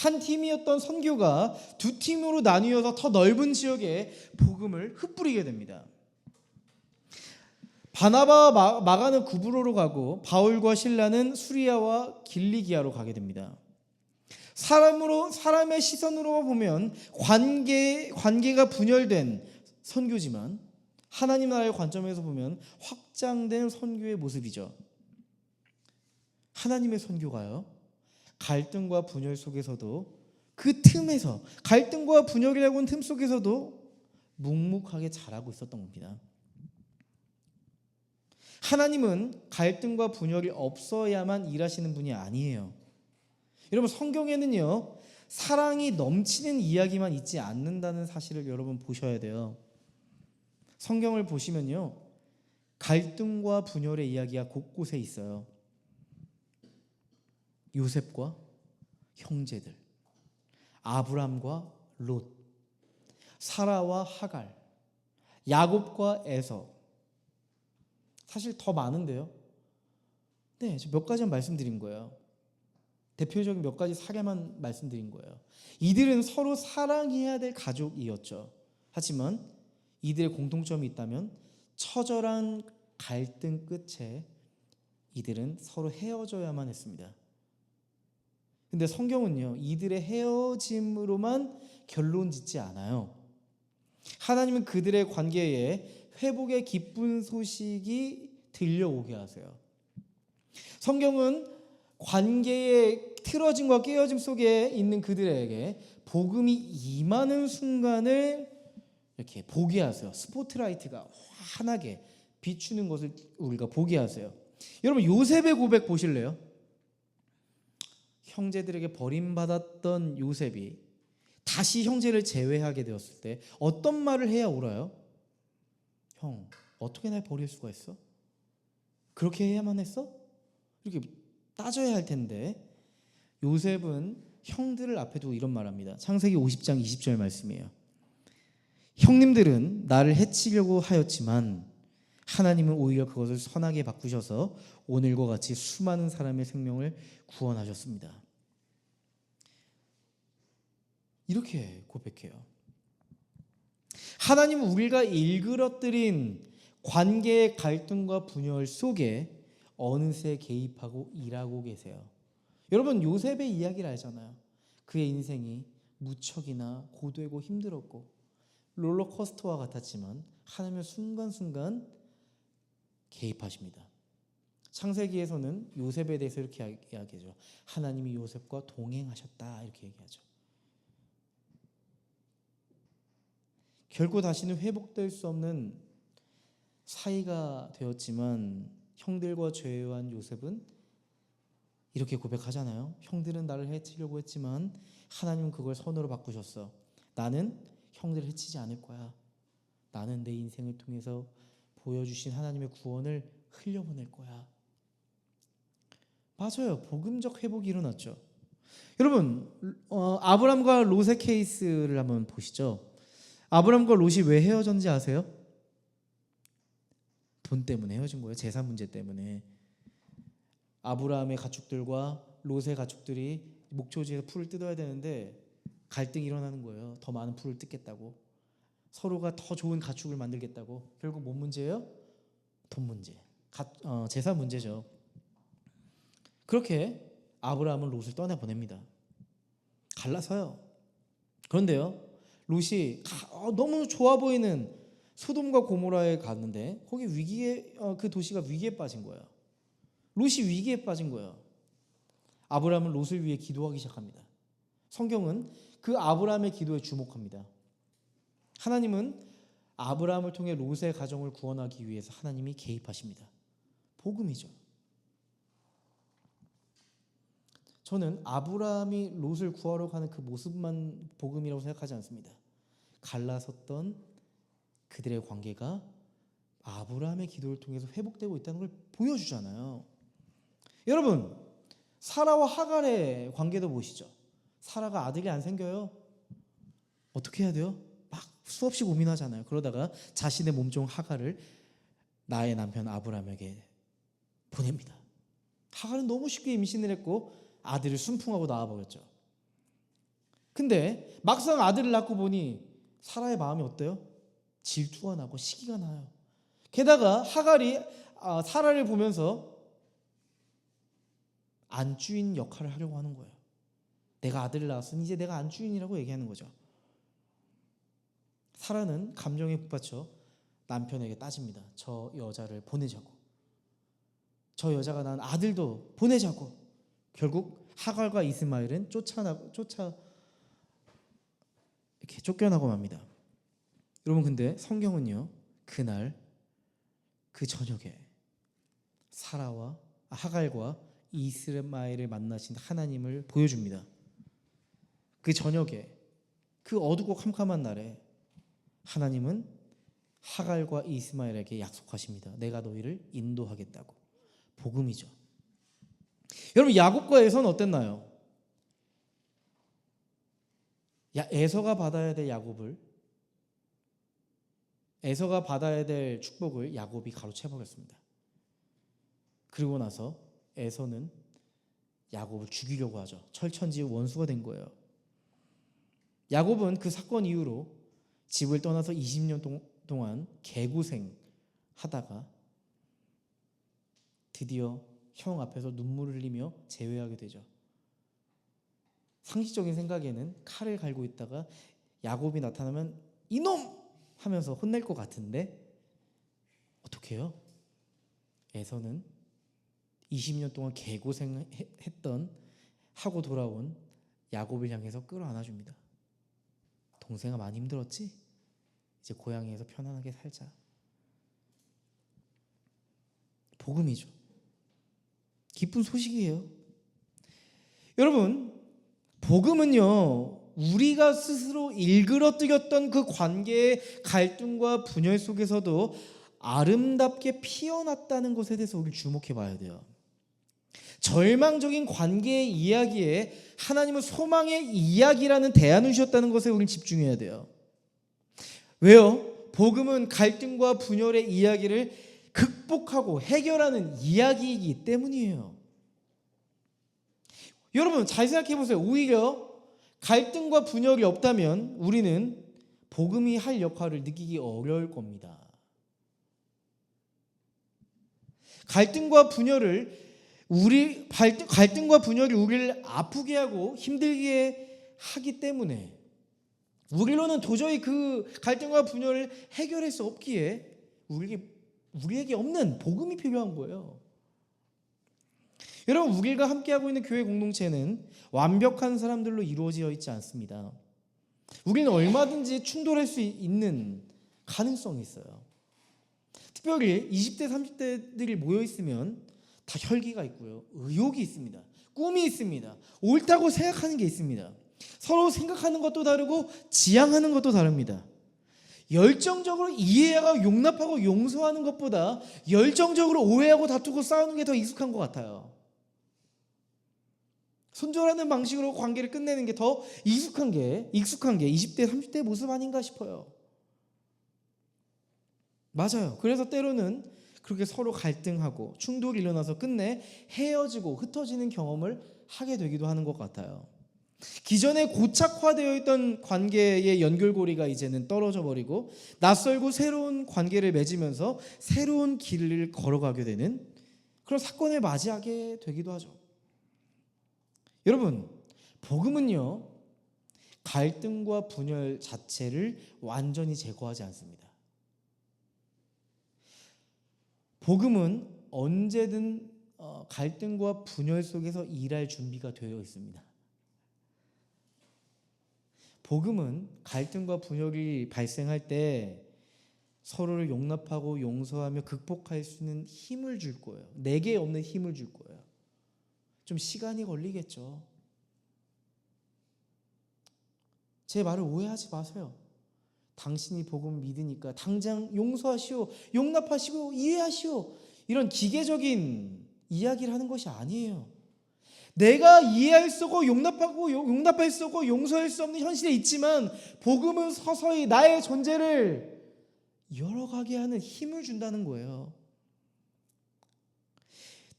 한 팀이었던 선교가 두 팀으로 나뉘어서 더 넓은 지역에 복음을 흩뿌리게 됩니다. 바나바와 마가는 구브로로 가고 바울과 실라는 수리아와 길리기아로 가게 됩니다. 사람의 시선으로 보면 관계가 분열된 선교지만 하나님 나라의 관점에서 보면 확장된 선교의 모습이죠. 하나님의 선교가요, 갈등과 분열 속에서도, 그 틈에서, 갈등과 분열이라고 하는 틈 속에서도 묵묵하게 자라고 있었던 겁니다. 하나님은 갈등과 분열이 없어야만 일하시는 분이 아니에요. 여러분, 성경에는요, 사랑이 넘치는 이야기만 있지 않는다는 사실을 여러분 보셔야 돼요. 성경을 보시면요, 갈등과 분열의 이야기가 곳곳에 있어요. 요셉과 형제들, 아브람과 롯, 사라와 하갈, 야곱과 에서, 사실 더 많은데요. 네, 몇 가지만 말씀드린 거예요. 대표적인 몇 가지 사례만 말씀드린 거예요. 이들은 서로 사랑해야 될 가족이었죠. 하지만 이들의 공통점이 있다면 처절한 갈등 끝에 이들은 서로 헤어져야만 했습니다. 근데 성경은요, 이들의 헤어짐으로만 결론 짓지 않아요. 하나님은 그들의 관계에 회복의 기쁜 소식이 들려오게 하세요. 성경은 관계의 틀어짐과 깨어짐 속에 있는 그들에게 복음이 임하는 순간을 이렇게 보게 하세요. 스포트라이트가 환하게 비추는 것을 우리가 보게 하세요. 여러분, 요셉의 고백 보실래요? 형제들에게 버림받았던 요셉이 다시 형제를 제외하게 되었을 때 어떤 말을 해야 옳아요? 형, 어떻게 날 버릴 수가 있어? 그렇게 해야만 했어? 이렇게 따져야 할 텐데, 요셉은 형들을 앞에 두고 이런 말합니다. 창세기 50장 20절 말씀이에요. 형님들은 나를 해치려고 하였지만 하나님은 오히려 그것을 선하게 바꾸셔서 오늘과 같이 수많은 사람의 생명을 구원하셨습니다. 이렇게 고백해요. 하나님은 우리가 일그러뜨린 관계의 갈등과 분열 속에 어느새 개입하고 일하고 계세요. 여러분, 요셉의 이야기를 알잖아요. 그의 인생이 무척이나 고되고 힘들었고 롤러코스터와 같았지만 하나님은 순간순간 개입하십니다. 창세기에서는 요셉에 대해서 이렇게 이야기하죠. 하나님이 요셉과 동행하셨다, 이렇게 얘기하죠. 결코 다시는 회복될 수 없는 사이가 되었지만 형들과 죄한 요셉은 이렇게 고백하잖아요. 형들은 나를 해치려고 했지만 하나님은 그걸 선으로 바꾸셨어. 나는 형들을 해치지 않을 거야. 나는 내 인생을 통해서 보여주신 하나님의 구원을 흘려보낼 거야. 맞아요. 복음적 회복이 일어났죠. 여러분, 아브람과 롯의 케이스를 한번 보시죠. 아브람과 롯이 왜 헤어졌는지 아세요? 돈 때문에 헤어진 거예요. 재산 문제 때문에. 아브라함의 가축들과 롯의 가축들이 목초지에서 풀을 뜯어야 되는데 갈등이 일어나는 거예요. 더 많은 풀을 뜯겠다고. 서로가 더 좋은 가축을 만들겠다고. 결국 뭔 문제예요? 돈 문제. 재산 문제죠. 그렇게 아브라함은 롯을 떠나보냅니다. 갈라서요. 그런데요, 롯이 너무 좋아 보이는 소돔과 고모라에 갔는데 거기 위기에, 그 도시가 위기에 빠진 거예요. 롯이 위기에 빠진 거예요. 아브라함은 롯을 위해 기도하기 시작합니다. 성경은 그 아브라함의 기도에 주목합니다. 하나님은 아브라함을 통해 롯의 가정을 구원하기 위해서 하나님이 개입하십니다. 복음이죠. 저는 아브라함이 롯을 구하러 가는 그 모습만 복음이라고 생각하지 않습니다. 갈라섰던 그들의 관계가 아브라함의 기도를 통해서 회복되고 있다는 걸 보여주잖아요. 여러분, 사라와 하갈의 관계도 보시죠. 사라가 아들이 안 생겨요. 어떻게 해야 돼요? 막 수없이 고민하잖아요. 그러다가 자신의 몸종 하갈을 나의 남편 아브라함에게 보냅니다. 하갈은 너무 쉽게 임신을 했고 아들을 순풍하고 낳아버렸죠. 근데 막상 아들을 낳고 보니 사라의 마음이 어때요? 질투가 나고 시기가 나요. 게다가 하갈이 사라를 보면서 안주인 역할을 하려고 하는 거예요. 내가 아들을 낳았으니 이제 내가 안주인이라고 얘기하는 거죠. 사라는 감정에 북받쳐 남편에게 따집니다. 저 여자를 보내자고, 저 여자가 낳은 아들도 보내자고. 결국 하갈과 이스마엘은 이렇게 쫓겨나고 맙니다. 여러분, 근데 성경은요, 그날 그 저녁에 하갈과 이스마엘을 만나신 하나님을 보여줍니다. 그 저녁에, 그 어둡고 캄캄한 날에 하나님은 하갈과 이스마엘에게 약속하십니다. 내가 너희를 인도하겠다고. 복음이죠. 여러분, 야곱과 에서는 어땠나요? 에서가 받아야 될 축복을 야곱이 가로채버렸습니다. 그리고 나서 에서는 야곱을 죽이려고 하죠. 철천지의 원수가 된 거예요. 야곱은 그 사건 이후로 집을 떠나서 20년 동안 개고생 하다가 드디어 형 앞에서 눈물을 흘리며 재회하게 되죠. 상식적인 생각에는 칼을 갈고 있다가 야곱이 나타나면 이놈! 하면서 혼낼 것 같은데 어떻게 해요? 에서는 20년 동안 개고생했던 하고 돌아온 야곱을 향해서 끌어안아줍니다. 동생아, 많이 힘들었지? 이제 고향에서 편안하게 살자. 복음이죠. 기쁜 소식이에요. 여러분, 복음은요, 우리가 스스로 일그러뜨렸던 그 관계의 갈등과 분열 속에서도 아름답게 피어났다는 것에 대해서 우리 주목해 봐야 돼요. 절망적인 관계의 이야기에 하나님은 소망의 이야기라는 대안을 주셨다는 것에 우리는 집중해야 돼요. 왜요? 복음은 갈등과 분열의 이야기를 극복하고 해결하는 이야기이기 때문이에요. 여러분, 잘 생각해 보세요. 오히려 갈등과 분열이 없다면 우리는 복음이 할 역할을 느끼기 어려울 겁니다. 갈등과 분열이 우리를 아프게 하고 힘들게 하기 때문에 우리로는 도저히 그 갈등과 분열을 해결할 수 없기에 우리에게 없는 복음이 필요한 거예요. 여러분, 우리가 함께하고 있는 교회 공동체는 완벽한 사람들로 이루어져 있지 않습니다. 우리는 얼마든지 충돌할 수 있는 가능성이 있어요. 특별히 20대, 30대들이 모여있으면 다 혈기가 있고요, 의욕이 있습니다, 꿈이 있습니다, 옳다고 생각하는 게 있습니다. 서로 생각하는 것도 다르고 지향하는 것도 다릅니다. 열정적으로 이해하고 용납하고 용서하는 것보다 열정적으로 오해하고 다투고 싸우는 게 더 익숙한 것 같아요. 손절하는 방식으로 관계를 끝내는 게 더 익숙한 게 20대, 30대의 모습 아닌가 싶어요. 맞아요. 그래서 때로는 그렇게 서로 갈등하고 충돌이 일어나서 끝내 헤어지고 흩어지는 경험을 하게 되기도 하는 것 같아요. 기존에 고착화되어 있던 관계의 연결고리가 이제는 떨어져 버리고 낯설고 새로운 관계를 맺으면서 새로운 길을 걸어가게 되는 그런 사건을 맞이하게 되기도 하죠. 여러분, 복음은요, 갈등과 분열 자체를 완전히 제거하지 않습니다. 복음은 언제든 갈등과 분열 속에서 일할 준비가 되어 있습니다. 복음은 갈등과 분열이 발생할 때 서로를 용납하고 용서하며 극복할 수 있는 힘을 줄 거예요. 내게 없는 힘을 줄 거예요. 좀 시간이 걸리겠죠. 제 말을 오해하지 마세요. 당신이 복음 믿으니까 당장 용서하시오, 용납하시고 이해하시오, 이런 기계적인 이야기를 하는 것이 아니에요. 내가 이해할 수 없고 용납할 수 없고 용서할 수 없는 현실에 있지만 복음은 서서히 나의 존재를 열어가게 하는 힘을 준다는 거예요.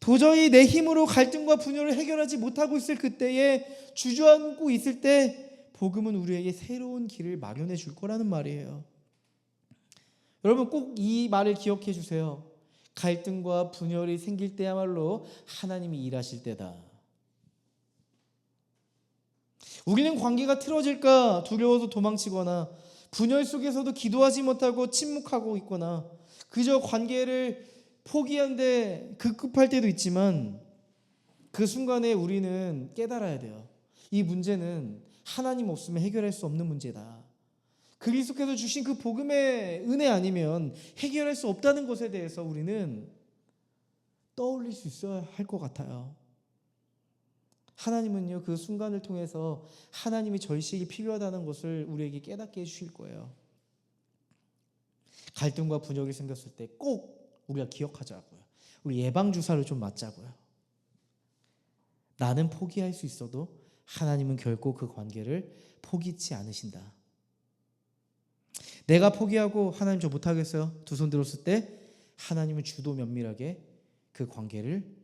도저히 내 힘으로 갈등과 분열을 해결하지 못하고 있을 그때에 주저앉고 있을 때 복음은 우리에게 새로운 길을 마련해 줄 거라는 말이에요. 여러분 꼭 이 말을 기억해 주세요. 갈등과 분열이 생길 때야말로 하나님이 일하실 때다. 우리는 관계가 틀어질까 두려워서 도망치거나 분열 속에서도 기도하지 못하고 침묵하고 있거나 그저 관계를 포기하는데 급급할 때도 있지만 그 순간에 우리는 깨달아야 돼요. 이 문제는 하나님 없으면 해결할 수 없는 문제다. 그리스도께서 주신 그 복음의 은혜 아니면 해결할 수 없다는 것에 대해서 우리는 떠올릴 수 있어야 할 것 같아요. 하나님은요, 그 순간을 통해서 하나님이 절실히 필요하다는 것을 우리에게 깨닫게 해주실 거예요. 갈등과 분열이 생겼을 때 꼭 우리가 기억하자고요. 우리 예방주사를 좀 맞자고요. 나는 포기할 수 있어도 하나님은 결코 그 관계를 포기치 않으신다. 내가 포기하고 하나님 저 못하겠어요. 두 손 들었을 때 하나님은 주도 면밀하게 그 관계를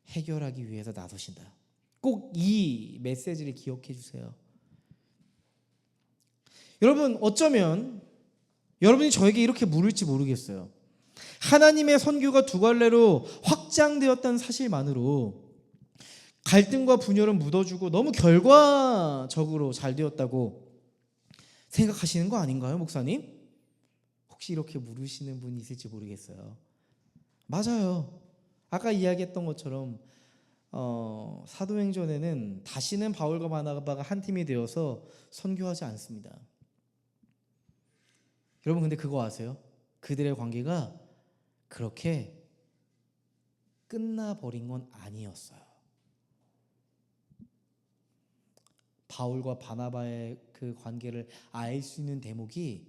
해결하기 위해서 나서신다. 꼭 이 메시지를 기억해 주세요. 여러분 어쩌면 여러분이 저에게 이렇게 물을지 모르겠어요. 하나님의 선교가 두 갈래로 확장되었다는 사실만으로 갈등과 분열은 묻어주고 너무 결과적으로 잘 되었다고 생각하시는 거 아닌가요, 목사님? 혹시 이렇게 물으시는 분이 있을지 모르겠어요. 맞아요. 아까 이야기했던 것처럼 사도행전에는 다시는 바울과 바나바가 한 팀이 되어서 선교하지 않습니다. 여러분 근데 그거 아세요? 그들의 관계가 그렇게 끝나버린 건 아니었어요. 바울과 바나바의 그 관계를 알 수 있는 대목이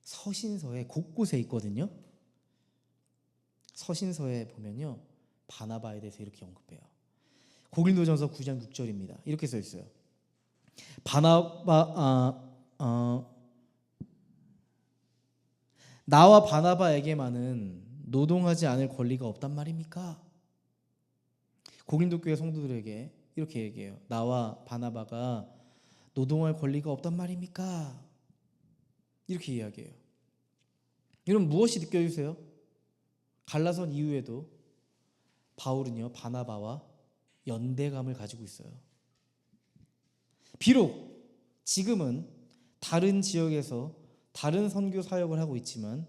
서신서에 곳곳에 있거든요. 서신서에 보면요, 바나바에 대해서 이렇게 언급해요. 고린도전서 9장 6절입니다. 이렇게 써 있어요. 나와 바나바에게만은 노동하지 않을 권리가 없단 말입니까? 고린도 교회 성도들에게 이렇게 얘기해요. 나와 바나바가 노동할 권리가 없단 말입니까? 이렇게 이야기해요. 여러분 무엇이 느껴지세요? 갈라선 이후에도 바울은요 바나바와 연대감을 가지고 있어요. 비록 지금은 다른 지역에서 다른 선교 사역을 하고 있지만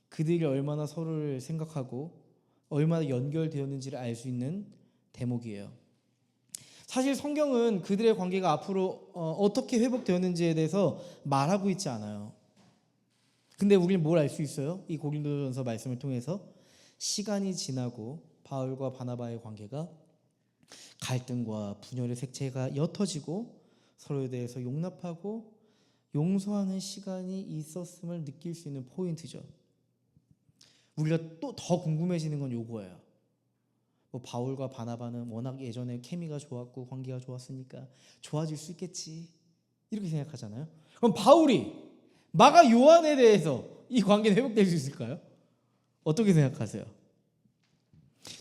그들이 얼마나 서로를 생각하고 얼마나 연결되었는지를 알 수 있는 대목이에요. 사실 성경은 그들의 관계가 앞으로 어떻게 회복되었는지에 대해서 말하고 있지 않아요. 근데 우리는 뭘 알 수 있어요? 이 고린도전서 말씀을 통해서 시간이 지나고 바울과 바나바의 관계가 갈등과 분열의 색채가 옅어지고 서로에 대해서 용납하고 용서하는 시간이 있었음을 느낄 수 있는 포인트죠. 우리가 또 더 궁금해지는 건 요거예요. 뭐 바울과 바나바는 워낙 예전에 케미가 좋았고 관계가 좋았으니까 좋아질 수 있겠지 이렇게 생각하잖아요. 그럼 바울이 마가 요한에 대해서 이 관계는 회복될 수 있을까요? 어떻게 생각하세요?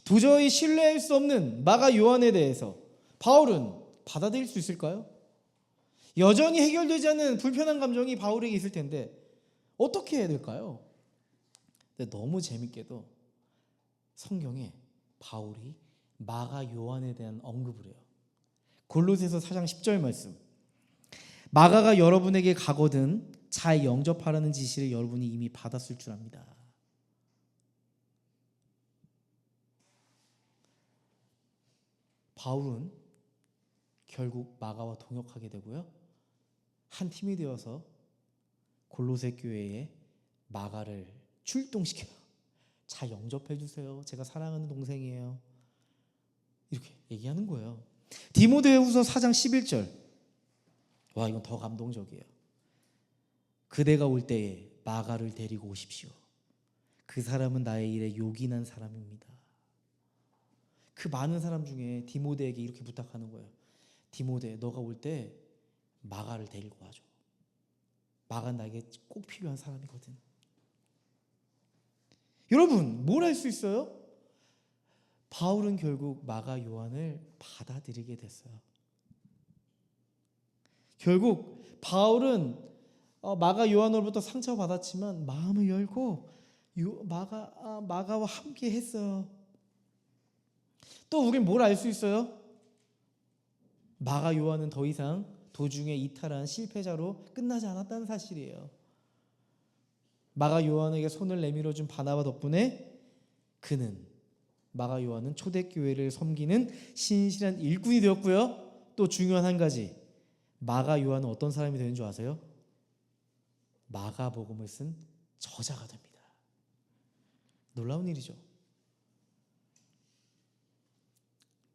도저히 신뢰할 수 없는 마가 요한에 대해서 바울은 받아들일 수 있을까요? 여전히 해결되지 않는 불편한 감정이 바울에게 있을 텐데 어떻게 해야 될까요? 근데 너무 재밌게도 성경에 바울이 마가 요한에 대한 언급을 해요. 골로새서 4장 10절 말씀. 마가가 여러분에게 가거든 잘 영접하라는 지시를 여러분이 이미 받았을 줄 압니다. 바울은 결국 마가와 동역하게 되고요. 한 팀이 되어서 골로새 교회에 마가를 출동시켜요. 잘 영접해 주세요. 제가 사랑하는 동생이에요. 이렇게 얘기하는 거예요. 디모데후서 4장 11절. 와, 이건 더 감동적이에요. 그대가 올 때에 마가를 데리고 오십시오. 그 사람은 나의 일에 요긴한 사람입니다. 그 많은 사람 중에 디모데에게 이렇게 부탁하는 거예요. 디모데, 너가 올 때 마가를 데리고 와줘. 마가는 나에게 꼭 필요한 사람이거든. 여러분, 뭘 할 수 있어요? 바울은 결국 마가 요한을 받아들이게 됐어요. 결국 바울은 마가 요한으로부터 상처받았지만 마음을 열고 마가와 함께 했어요. 또 우린 뭘 알 수 있어요? 마가 요한은 더 이상 도중에 이탈한 실패자로 끝나지 않았다는 사실이에요. 마가 요한에게 손을 내밀어준 바나바 덕분에 마가 요한은 초대교회를 섬기는 신실한 일꾼이 되었고요. 또 중요한 한 가지, 마가 요한은 어떤 사람이 되는 줄 아세요? 마가복음을 쓴 저자가 됩니다. 놀라운 일이죠.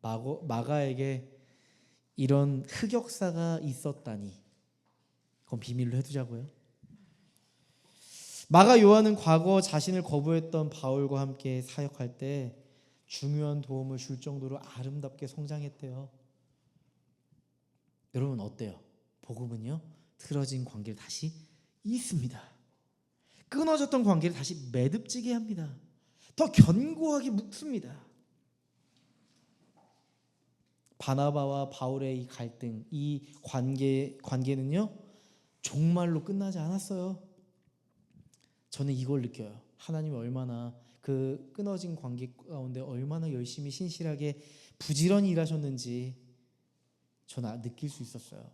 마가에게 이런 흑역사가 있었다니, 그건 비밀로 해두자고요. 마가 요한은 과거 자신을 거부했던 바울과 함께 사역할 때 중요한 도움을 줄 정도로 아름답게 성장했대요. 여러분 어때요? 복음은요, 틀어진 관계를 다시 잇습니다. 끊어졌던 관계를 다시 매듭지게 합니다. 더 견고하게 묶습니다. 바나바와 바울의 이 갈등, 이 관계는요, 종말로 끝나지 않았어요. 저는 이걸 느껴요. 하나님이 얼마나 그 끊어진 관계 가운데 얼마나 열심히 신실하게 부지런히 일하셨는지 저는 느낄 수 있었어요.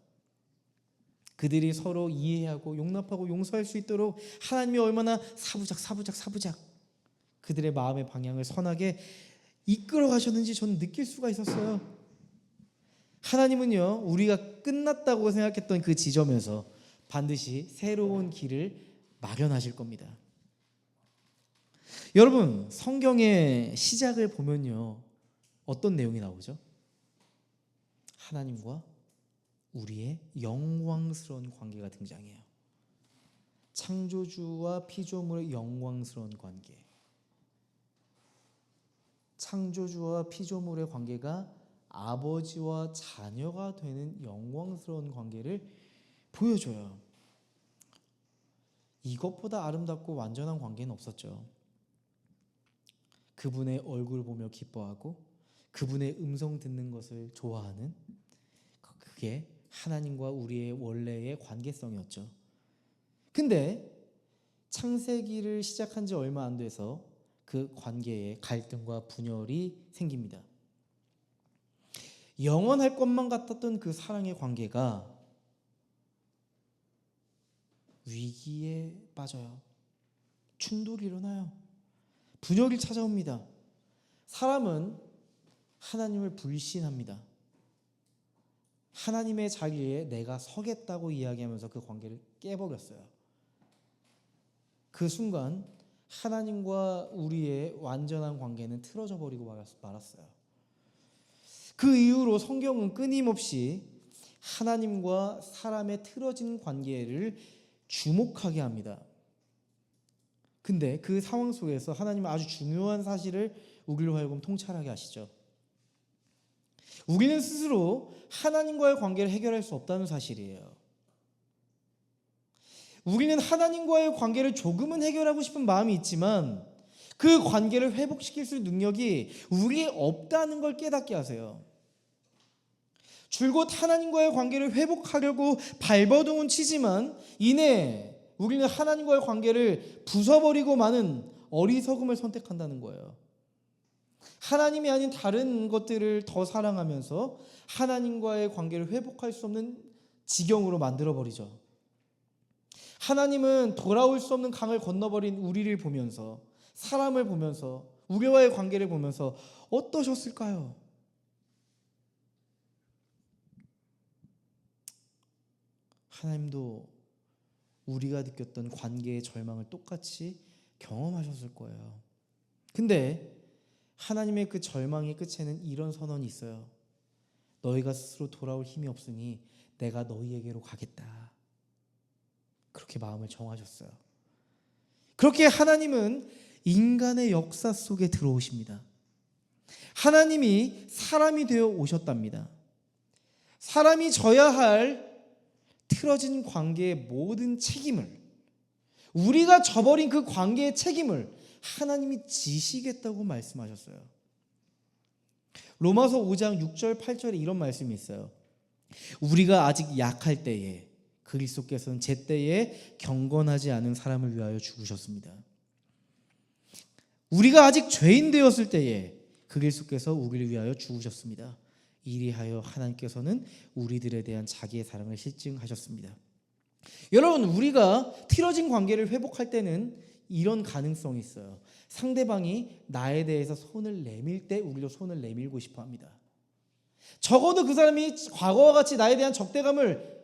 그들이 서로 이해하고 용납하고 용서할 수 있도록 하나님이 얼마나 사부작 그들의 마음의 방향을 선하게 이끌어 가셨는지 저는 느낄 수가 있었어요. 하나님은요, 우리가 끝났다고 생각했던 그 지점에서 반드시 새로운 길을 마련하실 겁니다. 여러분, 성경의 시작을 보면요, 어떤 내용이 나오죠? 하나님과 우리의 영광스러운 관계가 등장해요. 창조주와 피조물의 영광스러운 관계. 창조주와 피조물의 관계가 아버지와 자녀가 되는 영광스러운 관계를 보여줘요. 이것보다 아름답고 완전한 관계는 없었죠. 그분의 얼굴 보며 기뻐하고 그분의 음성 듣는 것을 좋아하는, 그게 하나님과 우리의 원래의 관계성이었죠. 근데 창세기를 시작한 지 얼마 안 돼서 그 관계에 갈등과 분열이 생깁니다. 영원할 것만 같았던 그 사랑의 관계가 위기에 빠져요. 충돌이 일어나요. 분열이 찾아옵니다. 사람은 하나님을 불신합니다. 하나님의 자리에 내가 서겠다고 이야기하면서 그 관계를 깨버렸어요. 그 순간 하나님과 우리의 완전한 관계는 틀어져 버리고 말았어요. 그 이후로 성경은 끊임없이 하나님과 사람의 틀어진 관계를 주목하게 합니다. 근데 그 상황 속에서 하나님은 아주 중요한 사실을 우리로 하여금 통찰하게 하시죠. 우리는 스스로 하나님과의 관계를 해결할 수 없다는 사실이에요. 우리는 하나님과의 관계를 조금은 해결하고 싶은 마음이 있지만 그 관계를 회복시킬 수 있는 능력이 우리에 없다는 걸 깨닫게 하세요. 줄곧 하나님과의 관계를 회복하려고 발버둥은 치지만 이내 우리는 하나님과의 관계를 부숴버리고 마는 어리석음을 선택한다는 거예요. 하나님이 아닌 다른 것들을 더 사랑하면서 하나님과의 관계를 회복할 수 없는 지경으로 만들어버리죠. 하나님은 돌아올 수 없는 강을 건너버린 우리를 보면서, 사람을 보면서, 우리와의 관계를 보면서 어떠셨을까요? 하나님도 우리가 느꼈던 관계의 절망을 똑같이 경험하셨을 거예요. 근데 하나님의 그 절망의 끝에는 이런 선언이 있어요. 너희가 스스로 돌아올 힘이 없으니 내가 너희에게로 가겠다. 그렇게 마음을 정하셨어요. 그렇게 하나님은 인간의 역사 속에 들어오십니다. 하나님이 사람이 되어 오셨답니다. 사람이 져야 할 틀어진 관계의 모든 책임을, 우리가 저버린 그 관계의 책임을 하나님이 지시겠다고 말씀하셨어요. 로마서 5장 6절 8절에 이런 말씀이 있어요. 우리가 아직 약할 때에 그리스도께서는 제때에 경건하지 않은 사람을 위하여 죽으셨습니다. 우리가 아직 죄인 되었을 때에 그리스도께서 우리를 위하여 죽으셨습니다. 이리하여 하나님께서는 우리들에 대한 자기의 사랑을 실증하셨습니다. 여러분, 우리가 틀어진 관계를 회복할 때는 이런 가능성이 있어요. 상대방이 나에 대해서 손을 내밀 때 우리도 손을 내밀고 싶어 합니다. 적어도 그 사람이 과거와 같이 나에 대한 적대감을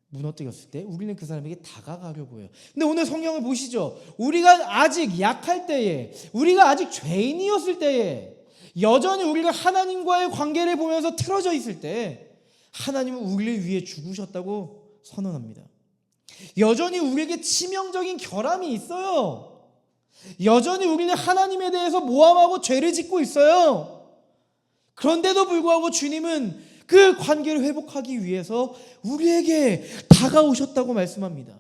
무너뜨렸을 때 우리는 그 사람에게 다가가려고 해요. 근데 오늘 성경을 보시죠. 우리가 아직 약할 때에, 우리가 아직 죄인이었을 때에, 여전히 우리가 하나님과의 관계를 보면서 틀어져 있을 때 하나님은 우리를 위해 죽으셨다고 선언합니다. 여전히 우리에게 치명적인 결함이 있어요. 여전히 우리는 하나님에 대해서 모함하고 죄를 짓고 있어요. 그런데도 불구하고 주님은 그 관계를 회복하기 위해서 우리에게 다가오셨다고 말씀합니다.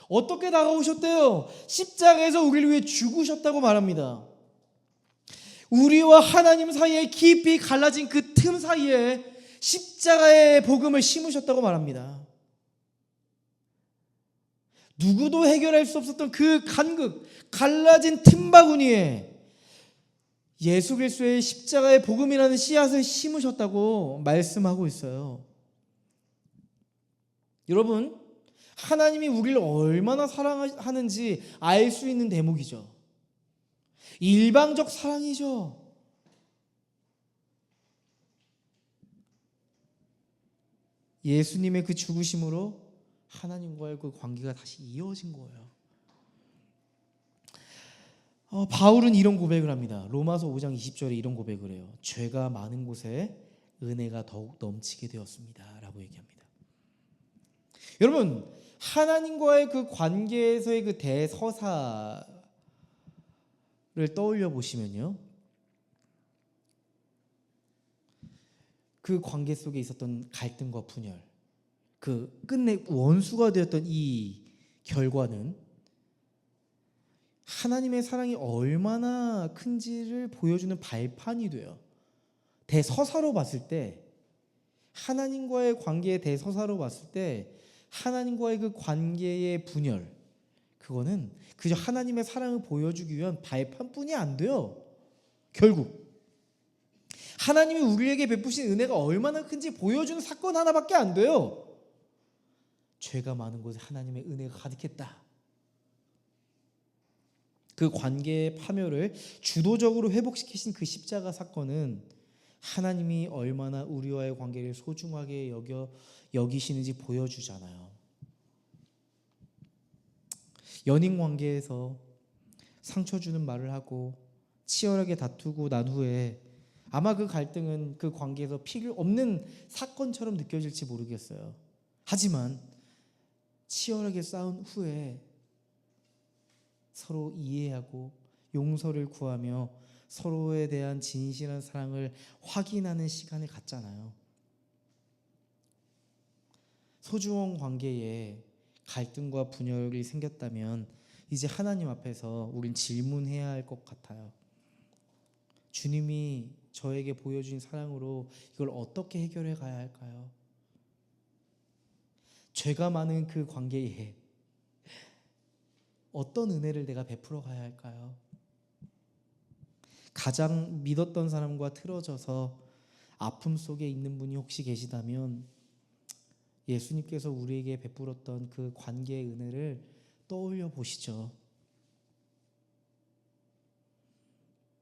어떻게 다가오셨대요? 십자가에서 우리를 위해 죽으셨다고 말합니다. 우리와 하나님 사이에 깊이 갈라진 그 틈 사이에 십자가의 복음을 심으셨다고 말합니다. 누구도 해결할 수 없었던 그 간극, 갈라진 틈바구니에 예수 그리스도의 십자가의 복음이라는 씨앗을 심으셨다고 말씀하고 있어요. 여러분, 하나님이 우리를 얼마나 사랑하는지 알 수 있는 대목이죠. 일방적 사랑이죠. 예수님의 그 죽으심으로 하나님과의 그 관계가 다시 이어진 거예요. 바울은 이런 고백을 합니다. 로마서 5장 20절에 이런 고백을 해요. 죄가 많은 곳에 은혜가 더욱 넘치게 되었습니다 라고 얘기합니다. 여러분, 하나님과의 그 관계에서의 그 대서사를 떠올려 보시면요, 그 관계 속에 있었던 갈등과 분열, 그 끝내 원수가 되었던 이 결과는 하나님의 사랑이 얼마나 큰지를 보여주는 발판이 돼요. 대서사로 봤을 때, 하나님과의 관계의 대서사로 봤을 때 하나님과의 그 관계의 분열, 그거는 그저 하나님의 사랑을 보여주기 위한 발판뿐이 안 돼요. 결국 하나님이 우리에게 베푸신 은혜가 얼마나 큰지 보여주는 사건 하나밖에 안 돼요. 죄가 많은 곳에 하나님의 은혜가 가득했다. 그 관계의 파멸을 주도적으로 회복시키신 그 십자가 사건은 하나님이 얼마나 우리와의 관계를 소중하게 여기시는지 보여주잖아요. 연인 관계에서 상처 주는 말을 하고 치열하게 다투고 난 후에 아마 그 갈등은 그 관계에서 필요 없는 사건처럼 느껴질지 모르겠어요. 하지만 치열하게 싸운 후에 서로 이해하고 용서를 구하며 서로에 대한 진실한 사랑을 확인하는 시간을 갖잖아요. 소중한 관계에 갈등과 분열이 생겼다면 이제 하나님 앞에서 우린 질문해야 할 것 같아요. 주님이 저에게 보여준 사랑으로 이걸 어떻게 해결해 가야 할까요? 죄가 많은 그 관계에 어떤 은혜를 내가 베풀어 가야 할까요? 가장 믿었던 사람과 틀어져서 아픔 속에 있는 분이 혹시 계시다면 예수님께서 우리에게 베풀었던 그 관계의 은혜를 떠올려 보시죠.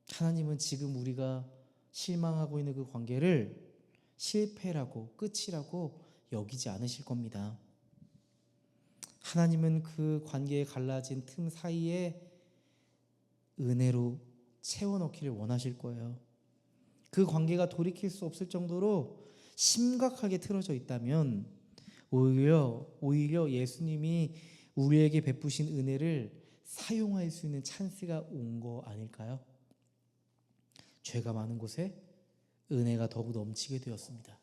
하나님은 지금 우리가 실망하고 있는 그 관계를 실패라고, 끝이라고 여기지 않으실 겁니다. 하나님은 그 관계에 갈라진 틈 사이에 은혜로 채워넣기를 원하실 거예요. 그 관계가 돌이킬 수 없을 정도로 심각하게 틀어져 있다면 오히려 예수님이 우리에게 베푸신 은혜를 사용할 수 있는 찬스가 온 거 아닐까요? 죄가 많은 곳에 은혜가 더욱 넘치게 되었습니다.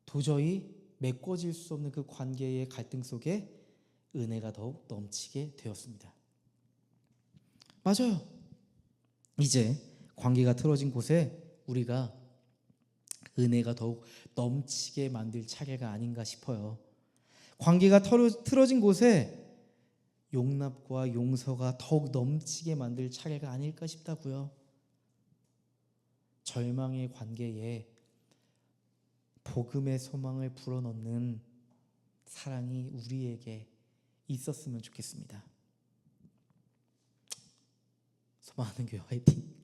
도저히 메꿔질 수 없는 그 관계의 갈등 속에 은혜가 더욱 넘치게 되었습니다. 맞아요. 이제 관계가 틀어진 곳에 우리가 은혜가 더욱 넘치게 만들 차례가 아닌가 싶어요. 관계가 틀어진 곳에 용납과 용서가 더욱 넘치게 만들 차례가 아닐까 싶다고요. 절망의 관계에 복음의 소망을 불어넣는 사랑이 우리에게 있었으면 좋겠습니다. 소망하는 교회 화이팅!